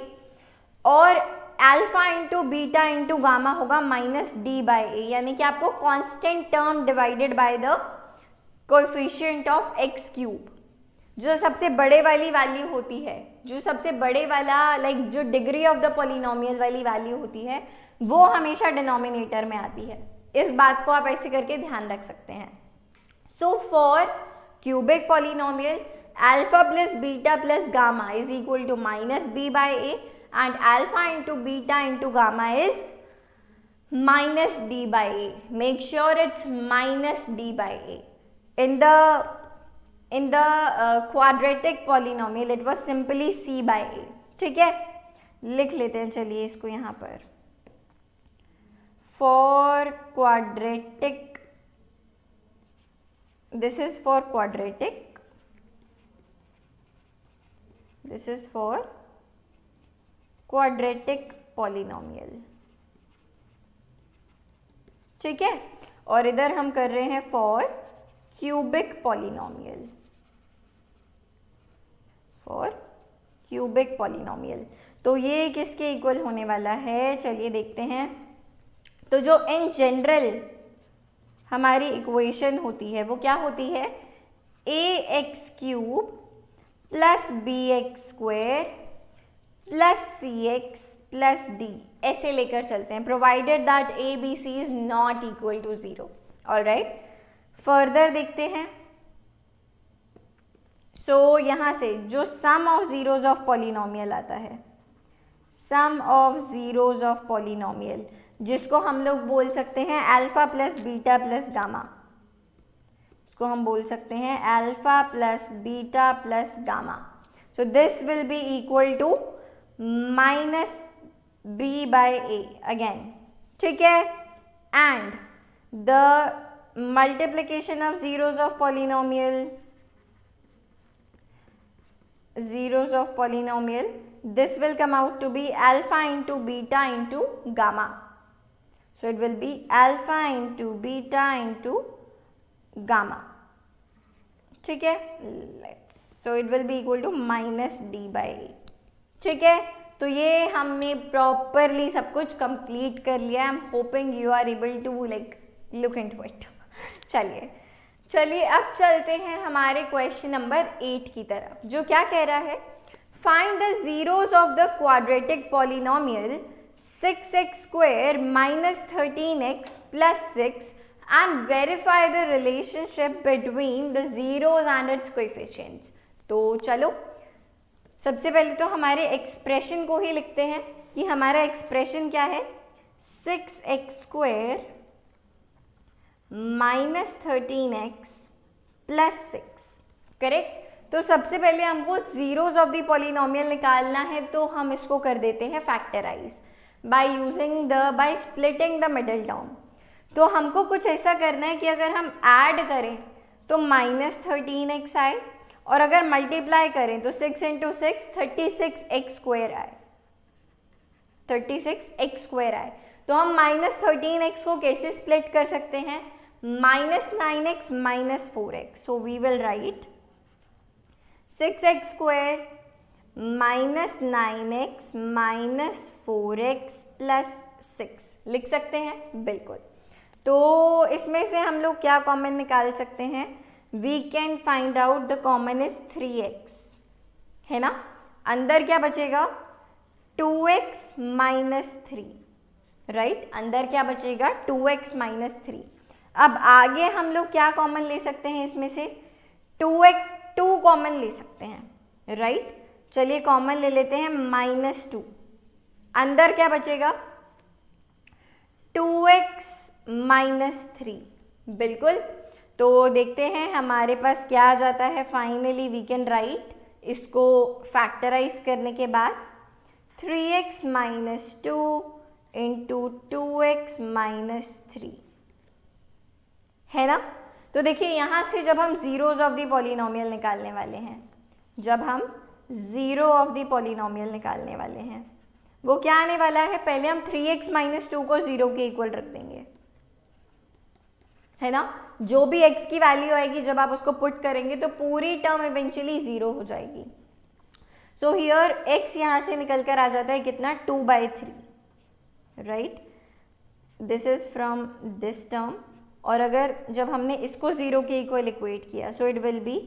और alpha into beta into gamma होगा माइनस डी बाई ए, यानी कि आपको constant term divided by the coefficient of x cube, जो सबसे बड़े वाली वैल्यू होती है, जो सबसे बड़े वाला लाइक जो डिग्री ऑफ द पॉलिनोमियल वाली वैल्यू होती है वो हमेशा डिनोमिनेटर में आती है। इस बात को आप ऐसे करके ध्यान रख सकते हैं। So for cubic polynomial alpha plus beta plus gamma is equal to minus B by a and alpha into beta into gamma is minus D by a. Make sure it's minus D by a. in the quadratic polynomial it was simply c by a, ठीक है। लिख लेते हैं चलिए इसको यहाँ पर, for quadratic, this is for quadratic, this is for quadratic polynomial, ठीक है। और इधर हम कर रहे हैं for cubic polynomial, for cubic polynomial। तो ये किसके इक्वल होने वाला है, चलिए देखते हैं। तो जो इन जनरल हमारी इक्वेशन होती है वो क्या होती है, ax cube plus bx square plus cx plus d, ऐसे लेकर चलते हैं, provided that a b c is not equal to 0। Alright, further देखते हैं। सो यहाँ से जो sum of zeros of polynomial आता है, sum of zeros of polynomial, जिसको हम लोग बोल सकते हैं alpha plus beta plus gamma, इसको हम बोल सकते हैं alpha plus beta plus gamma. So this will be equal to minus B by a again, ठीक है। And the multiplication of zeros of polynomial, this will come out to be alpha into beta into gamma, so it will be alpha into beta into gamma, ठीक है। so it will be equal to minus d by a, ठीक है। तो ये हमने properly सब कुछ complete कर लिया। I am hoping you are able to like look into it. चलिए अब चलते हैं हमारे क्वेश्चन नंबर 8 की तरफ, जो क्या कह रहा है, find the zeros of the quadratic polynomial 6x square minus 13x plus 6 and verify the relationship between the zeros and its coefficients. तो चलो सबसे पहले तो हमारे एक्सप्रेशन को ही लिखते हैं कि हमारा एक्सप्रेशन क्या है, 6x square minus 13x plus 6, correct. तो सबसे पहले हमको जीरोज ऑफ द पॉलिनोमियल निकालना है, तो हम इसको कर देते हैं factorise by splitting the middle term. तो हमको कुछ ऐसा करना है कि अगर हम ऐड करें तो माइनस 13x आए, और अगर मल्टीप्लाई करें तो 6 इंटू 6 36x स्क्वायर आए, 36x स्क्वायर आए। तो हम माइनस 13x को कैसे स्प्लिट कर सकते हैं, minus 9x minus 4x। So we will write 6x square minus 9x minus 4x plus 6 लिख सकते हैं, बिल्कुल। तो इसमें से हम लोग क्या कॉमन निकाल सकते हैं, we can find out the common is 3x, है ना। अंदर क्या बचेगा, 2x माइनस 3, राइट। अंदर क्या बचेगा, 2x माइनस 3। अब आगे हम लोग क्या कॉमन ले सकते हैं इसमें से, 2 कॉमन ले सकते हैं, राइट। चलिए कॉमन ले लेते हैं -2, अंदर क्या बचेगा 2x -3, बिल्कुल। तो देखते हैं हमारे पास क्या आ जाता है। फाइनली वी कैन राइट इसको फैक्टराइज करने के बाद 3x -2 इंटू 2x -3, है ना। तो देखिए यहाँ से जब हम जीरोज ऑफ द पॉलिनोमियल निकालने वाले हैं, जब हम जीरो ऑफ द पॉलिनोमियल निकालने वाले हैं, वो क्या आने वाला है, पहले हम 3x -2 को 0 के इक्वल रख देंगे, है ना। जो भी x की वैल्यू आएगी जब आप उसको पुट करेंगे तो पूरी टर्म इवेंचुअली 0 हो जाएगी। सो हियर x यहाँ से निकल कर आ जाता है कितना, 2/3, right. This is from this term, और अगर जब हमने इसको 0 के इक्वल इक्वेट किया, so it will be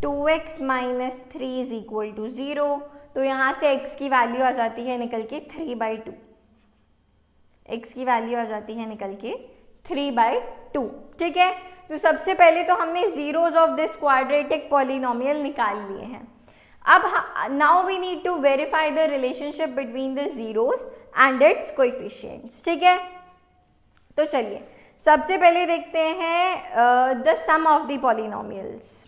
2x -3 is equal to 0। तो यहाँ से x की वैल्यू आ जाती है निकल के 3/2, x की वैल्यू आ जाती है निकल के 3/2, ठीक है। तो सबसे पहले तो हमने zeros of this quadratic polynomial निकाल लिए हैं। अब now we need to verify the relationship between the zeros and its coefficients, ठीक है। तो चलिए सबसे पहले देखते हैं the sum of the polynomials,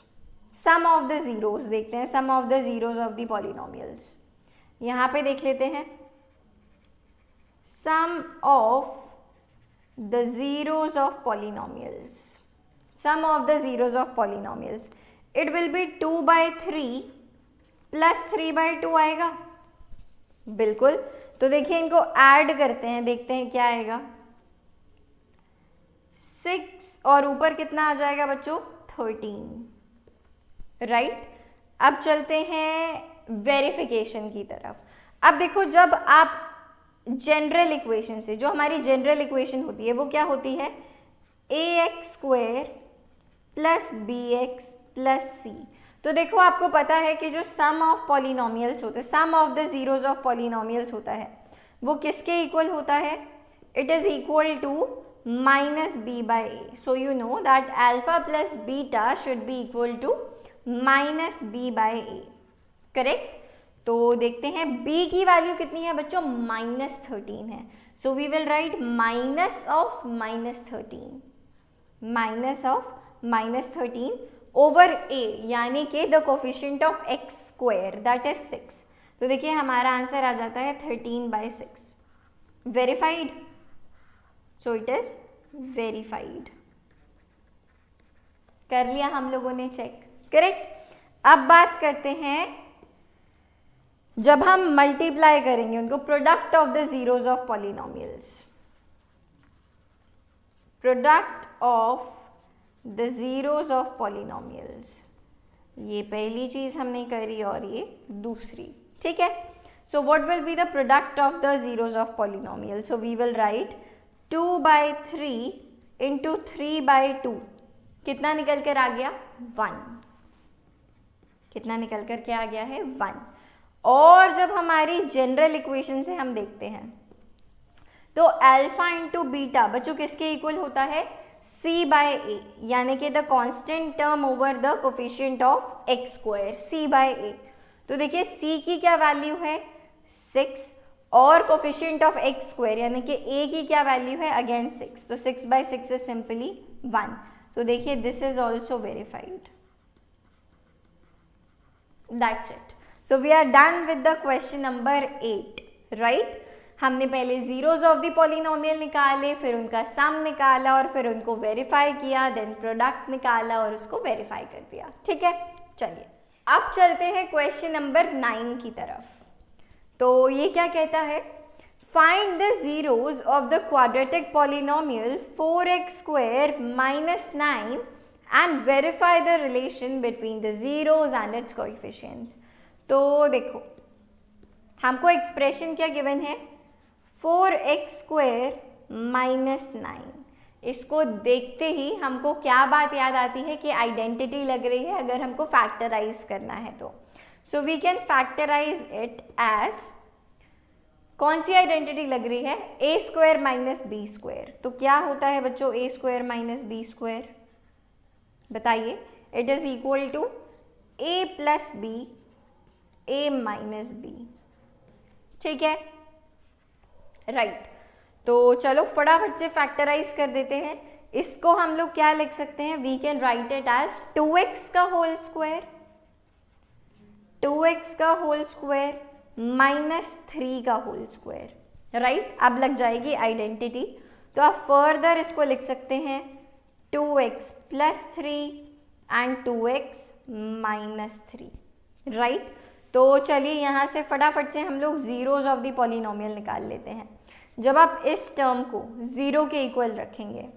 sum of the zeros देखते हैं, sum of the zeros of the polynomials. यहाँ पे देख लेते हैं sum of the zeros of polynomials, sum of the zeros of polynomials, it will be 2/3 plus 3/2 आएगा, बिल्कुल। तो देखिए इनको ऐड करते हैं, देखते हैं क्या आएगा, 6 और ऊपर कितना आ जाएगा बच्चों, 13, राइट। अब चलते हैं वेरिफिकेशन की तरफ। अब देखो जब आप जनरल इक्वेशन से, जो हमारी जनरल इक्वेशन होती है वो क्या होती है, ax² plus bx plus c। तो देखो आपको पता है कि जो सम ऑफ पॉलिनोमियल्स होते हैं, sum of the zeros of polynomials होता है, वो किसके इक्वल होता है, it is equal to -b/a। So you know that alpha plus beta should be equal to -b/a, correct. तो देखते हैं b की वैल्यू कितनी है बच्चों, -13 है। So we will write minus of -13 over a, यानी कि the coefficient of x² that is 6। तो देखिए हमारा आंसर आ जाता है 13/6, verified. So it is verified, कर लिया हम लोगों ने चेक, करेक्ट। अब बात करते हैं जब हम मल्टीप्लाई करेंगे उनको, product of the zeros of polynomials, product of the zeros of polynomials, ये पहली चीज हमने करी और ये दूसरी, ठीक है। So what will be the product of the zeros of polynomial, so we will write 2/3 into 3/2, कितना निकल कर आ गया, 1, कितना निकल कर क्या आ गया है, 1। और जब हमारी जनरल इक्वेशन से हम देखते हैं तो अल्फा इंटू बीटा बच्चों किसके इक्वल होता है, c/a, यानी कि the constant term over the coefficient of x², c/a। तो देखिए c की क्या वैल्यू है, 6, और कोफिशिएंट ऑफ x² यानी कि a की क्या वैल्यू है, अगेन 6, तो 6/6 इज सिंपली 1। तो देखिए this is also verified, that's it. So we are done with the question number 8, right? हमने पहले जीरोज ऑफ द पॉलिनोमियल निकाले, फिर उनका सम निकाला और फिर उनको वेरीफाई किया, देन प्रोडक्ट निकाला और उसको वेरीफाई कर दिया, ठीक है। चलिए अब चलते हैं क्वेश्चन नंबर 9 की तरफ। तो ये क्या कहता है, find the zeros of the quadratic polynomial 4x² -9 and verify the relation between the zeros and its coefficients. तो देखो हमको एक्सप्रेशन क्या गिवन है, 4x² -9। इसको देखते ही हमको क्या बात याद आती है कि आइडेंटिटी लग रही है अगर हमको फैक्टराइज करना है तो। So we can factorise it as कौन सी आइडेंटिटी लग रही है? A square minus b square. तो क्या होता है बच्चों a square minus b square? बताइए। It is equal to a plus b, a minus b. ठीक है, राइट। तो चलो फटाफट से फैक्टराइज कर देते हैं। इसको हम लोग क्या लिख सकते हैं? We can write it as 2x का होल स्क्वायर, 2x का होल स्क्वायर माइनस 3 का होल स्क्वायर। राइट, अब लग जाएगी आइडेंटिटी। तो आप फर्दर इसको लिख सकते हैं 2x plus 3 and 2x minus 3। Right, तो चलिए यहाँ से फटाफट से हम लोग जीरोज ऑफ द पॉलिनोमियल निकाल लेते हैं। जब आप इस टर्म को ज़ीरो के इक्वल रखेंगे,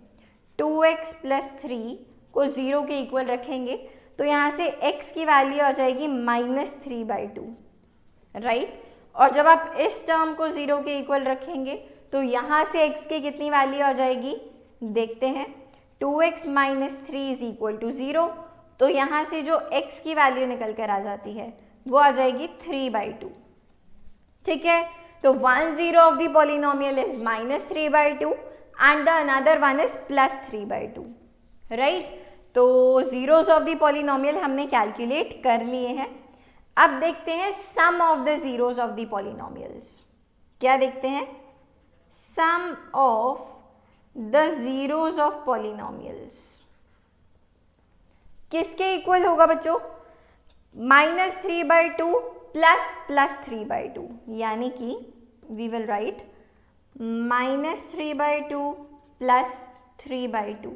2x प्लस 3 को ज़ीरो के इक्वल रखेंगे, तो यहाँ से x की वैल्यू आ जाएगी -3/2। राइट, और जब आप इस टर्म को ज़ीरो के इक्वल रखेंगे तो यहाँ से x की कितनी वैल्यू आ जाएगी? देखते हैं। 2x minus 3 is equal to 0। तो यहाँ से जो x की वैल्यू निकल कर आ जाती है वो आ जाएगी 3/2। ठीक है, तो 1 0 of the polynomial is -3/2 and the another one is +3/2। Right, तो जीरोज ऑफ द पॉलिनोमियल हमने कैलकुलेट कर लिए हैं। अब देखते हैं sum of the zeros of the polynomials. क्या देखते हैं? Sum of the zeros of polynomials किसके इक्वल होगा बच्चों? -3/2 प्लस 3/2, यानी कि वी विल राइट -3/2 प्लस 3/2।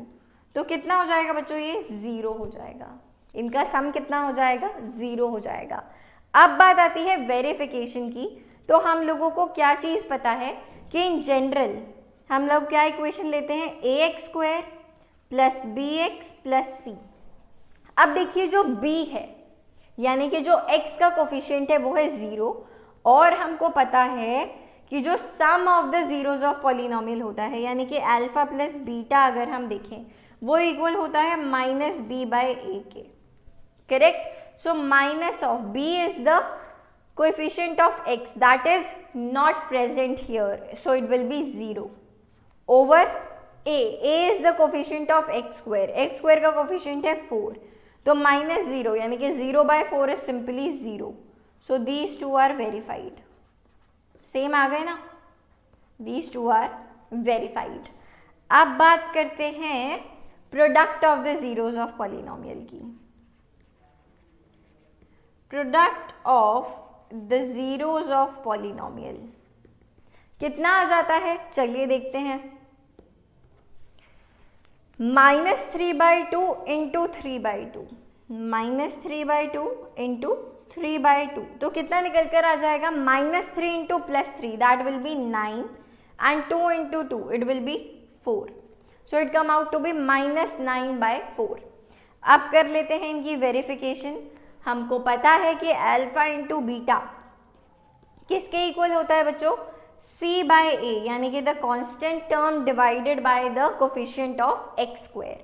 तो कितना हो जाएगा बच्चों? ये 0 हो जाएगा। इनका सम कितना हो जाएगा? 0 हो जाएगा। अब बात आती है वेरिफिकेशन की। तो हम लोगों को क्या चीज़ पता है कि इन जनरल हम लोग क्या इक्वेशन लेते हैं? ax² plus bx plus c। अब देखिए जो b है, यानी कि जो x का कोफिशिएंट है वो है 0, और हमको पता है कि जो sum of the zeros of polynomial होता है, यानी कि अल्फा प्लस बीटा अगर हम देखें वो इक्वल होता है -b/a के। Correct? So minus of b is the coefficient of x that is not present here, so it will B 0 over a is the coefficient of x² का coefficient है 4, तो -0 यानी कि 0/4 is simply 0। So these two are verified. Same आ गए ना? These two are verified. अब बात करते हैं product of the zeros of polynomial की। Product of the zeros of polynomial कितना आ जाता है? चलिए देखते हैं। -3/2 इंटू 3/2, -3/2 इंटू 3/2, तो कितना निकल कर आ जाएगा? -3 into +3 that will be 9 and 2 into 2 it will be 4, so it come out to be -9/4। अब कर लेते हैं इनकी वेरिफिकेशन। हमको पता है कि अल्फा इंटू बीटा किसके इक्वल होता है बच्चों? c/a, यानी कि the constant term divided by the coefficient of x²।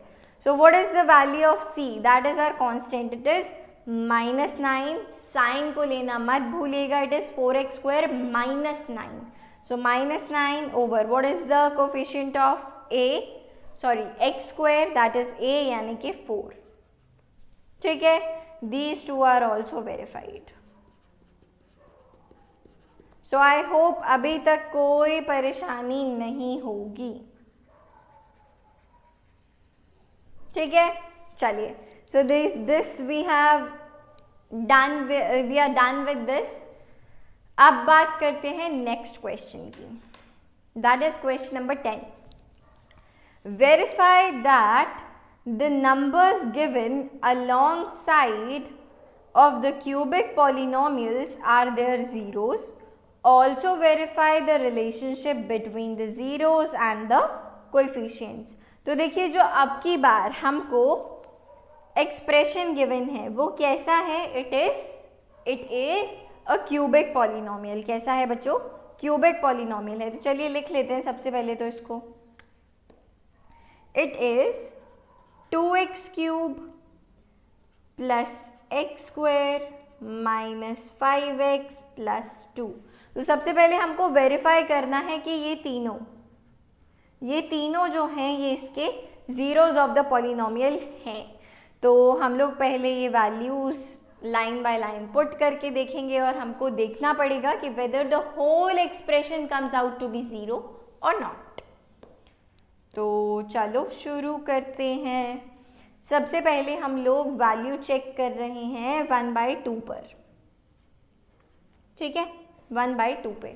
So what is the value of c? That is our constant, it is -9। Sign को लेना मत भूलिएगा, it is 4x² -9, so -9 over what is the coefficient of x², that is a, यानी कि 4। ठीक है, these two are also verified. So I hope अभी तक कोई परेशानी नहीं होगी। ठीक है, चलिए। So this we have done, we are done with this. अब बात करते हैं नेक्स्ट क्वेश्चन की, that is question number 10। Verify that the numbers given alongside of the cubic polynomials are their zeros. Also verify the relationship between the zeros and the coefficients. तो देखिए जो अब की बार हमको एक्सप्रेशन गिवन है वो कैसा है? It is a cubic polynomial. कैसा है बच्चों? क्यूबिक पॉलिनोमियल है। तो चलिए लिख लेते हैं सबसे पहले तो इसको। It is 2x³ plus x² -5x + 2। तो सबसे पहले हमको वेरीफाई करना है कि ये तीनों जो हैं ये इसके ज़ीरोज़ ऑफ द पॉलिनोमियल हैं। तो हम लोग पहले ये values line by line put करके देखेंगे और हमको देखना पड़ेगा कि whether the whole expression comes out to be zero और नॉट। तो चलो शुरू करते हैं। सबसे पहले हम लोग वैल्यू चेक कर रहे हैं 1/2 पर, ठीक है, 1/2 पे।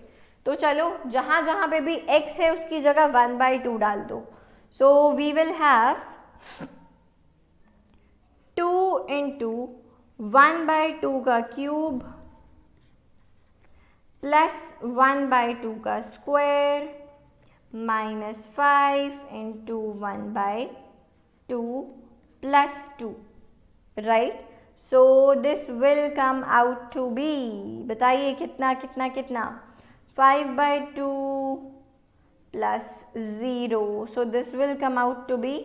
तो चलो जहाँ जहाँ पे भी x है उसकी जगह 1/2 डाल दो। So we will have 2 into 1/2 का क्यूब प्लस 1/2 का square minus 5 into 1/2 plus 2, right. So this will come out to be, बताइए कितना कितना कितना, 5/2 plus 0। So this will come out to be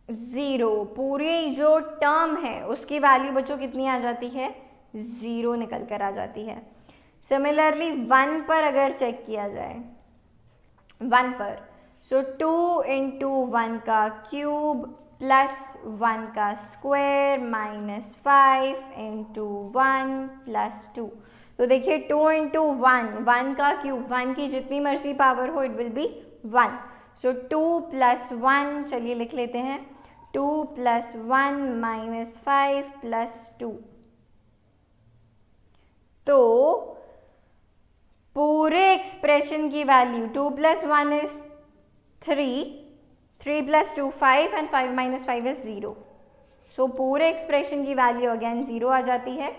0। पूरी जो टर्म है उसकी वैल्यू बच्चों कितनी आ जाती है, 0 निकल कर आ जाती है। सिमिलरली 1 पर अगर चेक किया जाए, 1 पर, सो 2 इंटू 1 का क्यूब प्लस 1 का स्क्वायर माइनस 5 इंटू 1 प्लस 2। तो देखिए 2 इंटू 1 का क्यूब, 1 की जितनी मर्जी पावर हो it will be 1। So 2 plus 1, चलिए लिख लेते हैं, 2 प्लस 1 माइनस 5 प्लस 2। तो पूरे एक्सप्रेशन की value 2 plus 1 is 3, 3 plus 2 5 and 5 minus 5 is 0। सो पूरे एक्सप्रेशन की वैल्यू अगेन 0 आ जाती है।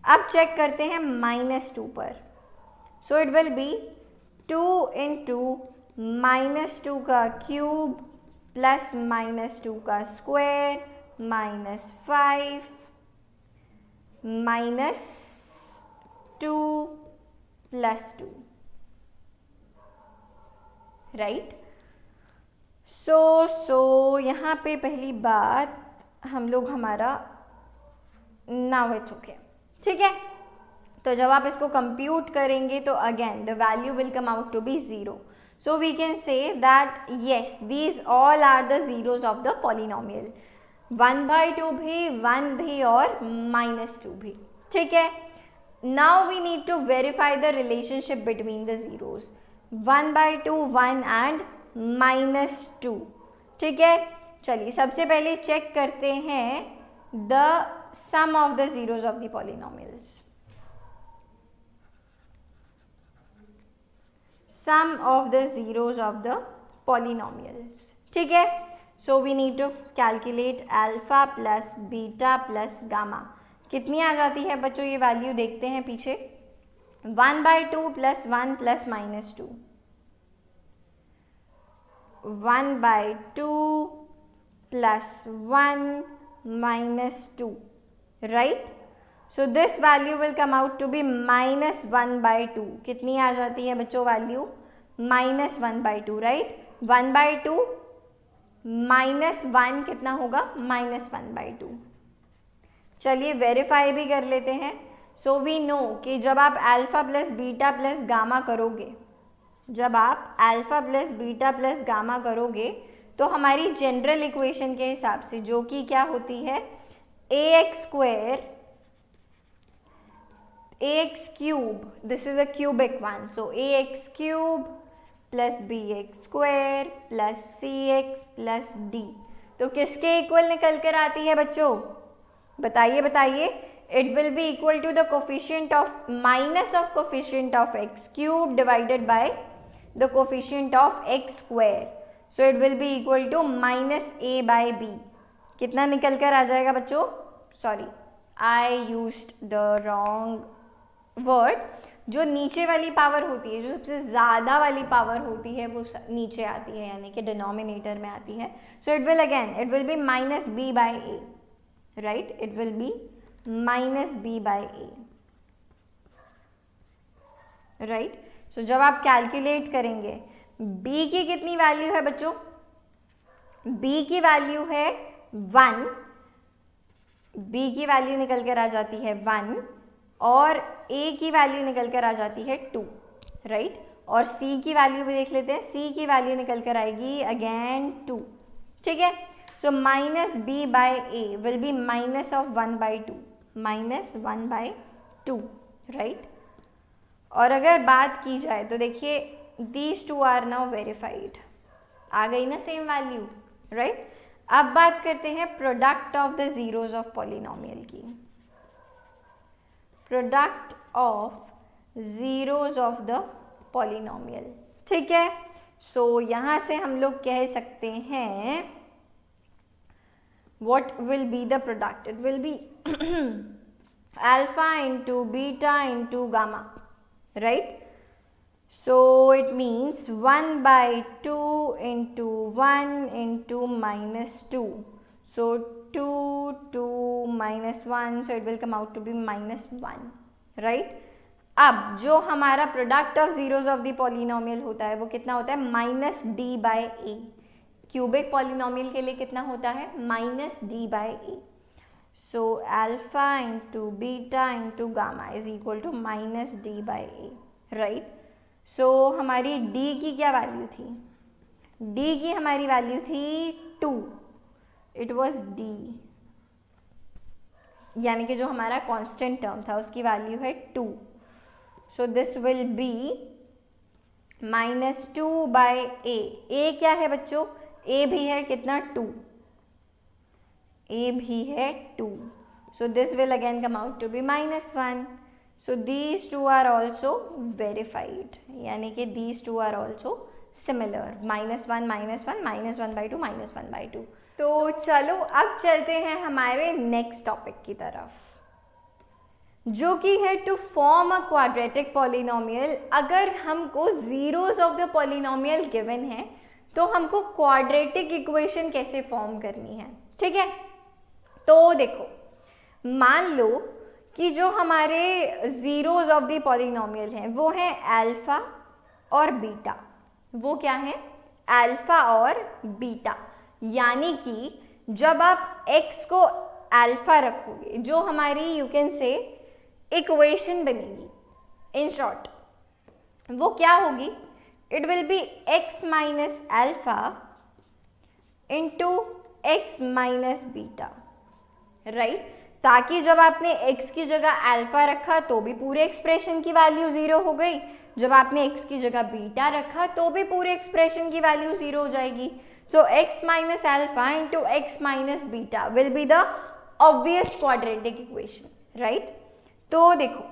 अब चेक करते हैं -2 पर। So it will be 2 into -2 का क्यूब प्लस -2 का square minus 5 minus 2 plus 2, right. So यहाँ पे पहली बात हम लोग हमारा नाउ इट्स ओके, ठीक है। तो जब आप इसको कंप्यूट करेंगे तो again the value will come out to be 0। So we can say that yes these all are the zeros of the polynomial, 1/2 भी, 1 भी और -2 भी, ठीक है। Now we need to verify the relationship between the zeros, 1/2 1 and -2, ठीक है। चलिए सबसे पहले चेक करते हैं the sum of the zeros of the polynomials. Sum of the zeros of the polynomials, ठीक है। So we need to calculate alpha plus beta plus gamma. कितनी आ जाती है बच्चों ये वैल्यू, देखते हैं पीछे, 1/2 plus 1 plus -2, 1/2 plus 1 -2, right. So this value will come out to be -1/2। कितनी आ जाती है बच्चों वैल्यू, -1/2, राइट। 1/2 -1 कितना होगा, -1/2। चलिए वेरीफाई भी कर लेते हैं। सो वी नो कि जब आप alpha plus beta plus gamma करोगे, जब आप alpha plus beta plus gamma करोगे तो हमारी जनरल इक्वेशन के हिसाब से, जो कि क्या होती है, ax², ax³, this is a cubic one, so ax³ plus bx² plus cx plus d, तो किसके इक्वल निकल कर आती है बच्चों, बताइए बताइए। It will be equal to the coefficient of minus of coefficient of x³ divided by the coefficient of x²। So it will be equal to -a/b। कितना निकल कर आ जाएगा बच्चों, sorry I used the wrong word. जो नीचे वाली power होती है, जो सबसे ज़्यादा वाली पावर होती है वो नीचे आती है, यानी कि डिनोमिनेटर में आती है। So it will be -b/a, right. It will be -b/a, right. So जब आप कैलकुलेट करेंगे, b की कितनी वैल्यू है बच्चों, b की वैल्यू है 1, b की वैल्यू निकल कर आ जाती है 1 और a की वैल्यू निकल कर आ जाती है 2, राइट। और c की वैल्यू भी देख लेते हैं, c की वैल्यू निकल कर आएगी अगेन 2, ठीक है। So minus b by a will be minus of 1/2, minus 1/2, right. और अगर बात की जाए तो देखिए these two are now verified, आ गई ना सेम वैल्यू, राइट। अब बात करते हैं product of the zeros of polynomial की, product of zeros of the polynomial, ठीक है। सो यहाँ से हम लोग कह सकते हैं what will be the product, it will be alpha into beta into gamma, right. So it means 1/2 into 1 into -2, so 2 minus 1, so it will come out to be -1, right. अब जो हमारा product of zeros of the polynomial होता है वो कितना होता है, -d/a। Cubic polynomial के लिए कितना होता है, -d/a। So alpha into beta into gamma is equal to -d/a, right. So हमारी d की क्या वैल्यू थी, d की हमारी वैल्यू थी 2, इट वाज d, यानी कि जो हमारा कांस्टेंट टर्म था उसकी वैल्यू है 2। सो this will B -2/a। a क्या है बच्चों, a भी है कितना 2, a भी है 2, so this will again come out to be -1, so these two are also verified, यानी कि these two are also similar, -1 -1 -1/2 -1/2। तो चलो अब चलते हैं हमारे नेक्स्ट टॉपिक की तरफ, जो कि है to form a quadratic polynomial. अगर हमको zeros of the polynomial given है तो हमको क्वाड्रेटिक इक्वेशन कैसे फॉर्म करनी है, ठीक है। तो देखो, मान लो कि जो हमारे जीरोस ऑफ द पॉलिनोमियल हैं वो है अल्फा और बीटा, वो क्या है, अल्फा और बीटा। यानी कि जब आप x को अल्फा रखोगे, जो हमारी यू कैन से इक्वेशन बनेगी, इन शॉर्ट वो क्या होगी, it will be x minus alpha into x minus beta, right। ताकि जब आपने x की जगह अल्फा रखा तो भी पूरे एक्सप्रेशन की वैल्यू 0 हो गई, जब आपने x की जगह बीटा रखा तो भी पूरे एक्सप्रेशन की वैल्यू 0 हो जाएगी। सो x minus alpha into x minus beta will be the obvious quadratic equation, right। तो देखो,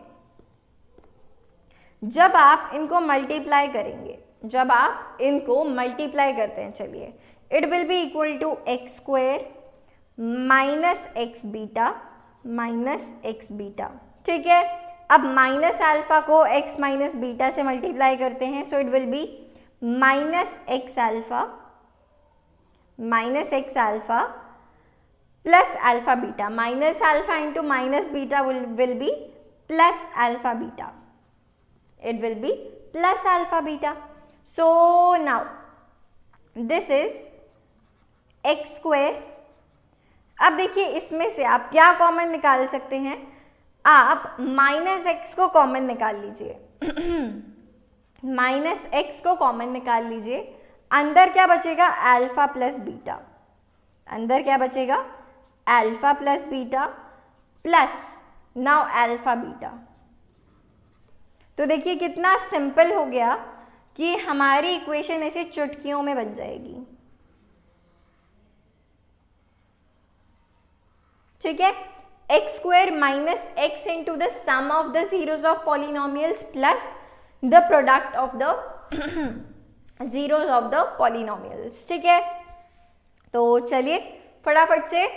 जब आप इनको मल्टीप्लाई करेंगे, जब आप इनको मल्टीप्लाई करते हैं, चलिए, it will be equal to x² minus x beta, ठीक है। अब माइनस अल्फा को x माइनस बीटा से मल्टीप्लाई करते हैं, so it will be -x alpha plus alpha beta, minus alpha into minus beta will be plus alpha beta, it will be plus alpha beta. So now this is x²। अब देखिए इसमें से आप क्या common निकाल सकते हैं, आप -x को कॉमन निकाल लीजिए -x को कॉमन निकाल लीजिए, अंदर क्या बचेगा, अल्फा प्लस बीटा, अंदर क्या बचेगा, alpha plus beta plus now alpha beta. तो देखिए कितना सिंपल हो गया कि हमारी इक्वेशन ऐसे चुटकियों में बन जाएगी, ठीक है। x² minus x into the sum of the zeros of polynomials plus the product of the zeros of the polynomials, ठीक है। तो चलिए फटाफट से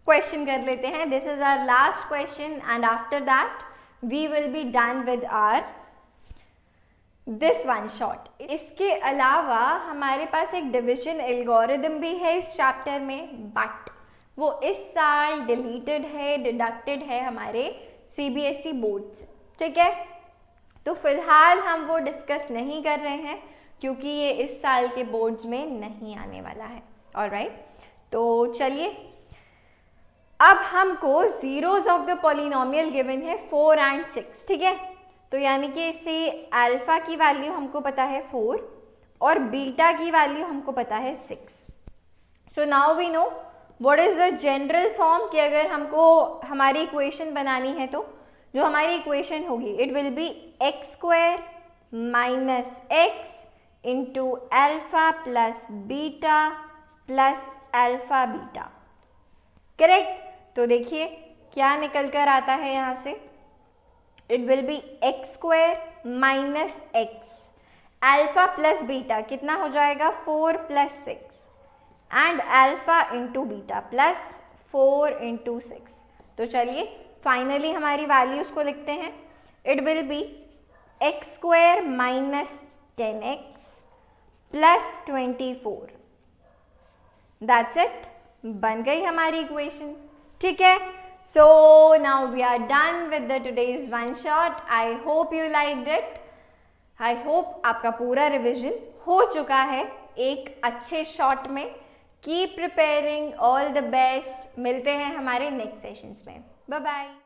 क्वेश्चन कर लेते हैं। This is our last question and after that we will be done with our this one shot। इसके अलावा हमारे पास एक डिविजन एल्गोरिदम भी है इस चैप्टर में, बट वो इस साल डिलीटेड है, डिडक्टेड है हमारे CBSE बोर्ड से, ठीक है। तो फिलहाल हम वो डिस्कस नहीं कर रहे हैं क्योंकि ये इस साल के बोर्ड्स में नहीं आने वाला है, ऑलराइट। तो चलिए अब हमको zeros of the polynomial given है 4 and 6, ठीक है। तो यानी कि इससे अल्फा की वैल्यू हमको पता है 4 और बीटा की वैल्यू हमको पता है 6। So now we know what is the general form कि अगर हमको हमारी इक्वेशन बनानी है तो जो हमारी इक्वेशन होगी it will be x square minus x into alpha plus beta plus alpha beta, correct. तो देखिए क्या निकल कर आता है यहाँ से, it will be x square minus x alpha plus beta कितना हो जाएगा 4 + 6 and alpha into beta plus 4 × 6। तो चलिए फाइनली हमारी वैल्यूज को लिखते हैं। It will be x square minus 10x plus 24। That's it, बन गई हमारी इक्वेशन, ठीक है। So now we are done with the today's one shot. I hope you liked it. I hope आपका पूरा रिविजन हो चुका है एक अच्छे शॉट में। Keep preparing, all the best. मिलते हैं हमारे नेक्स्ट सेशंस में। Bye bye.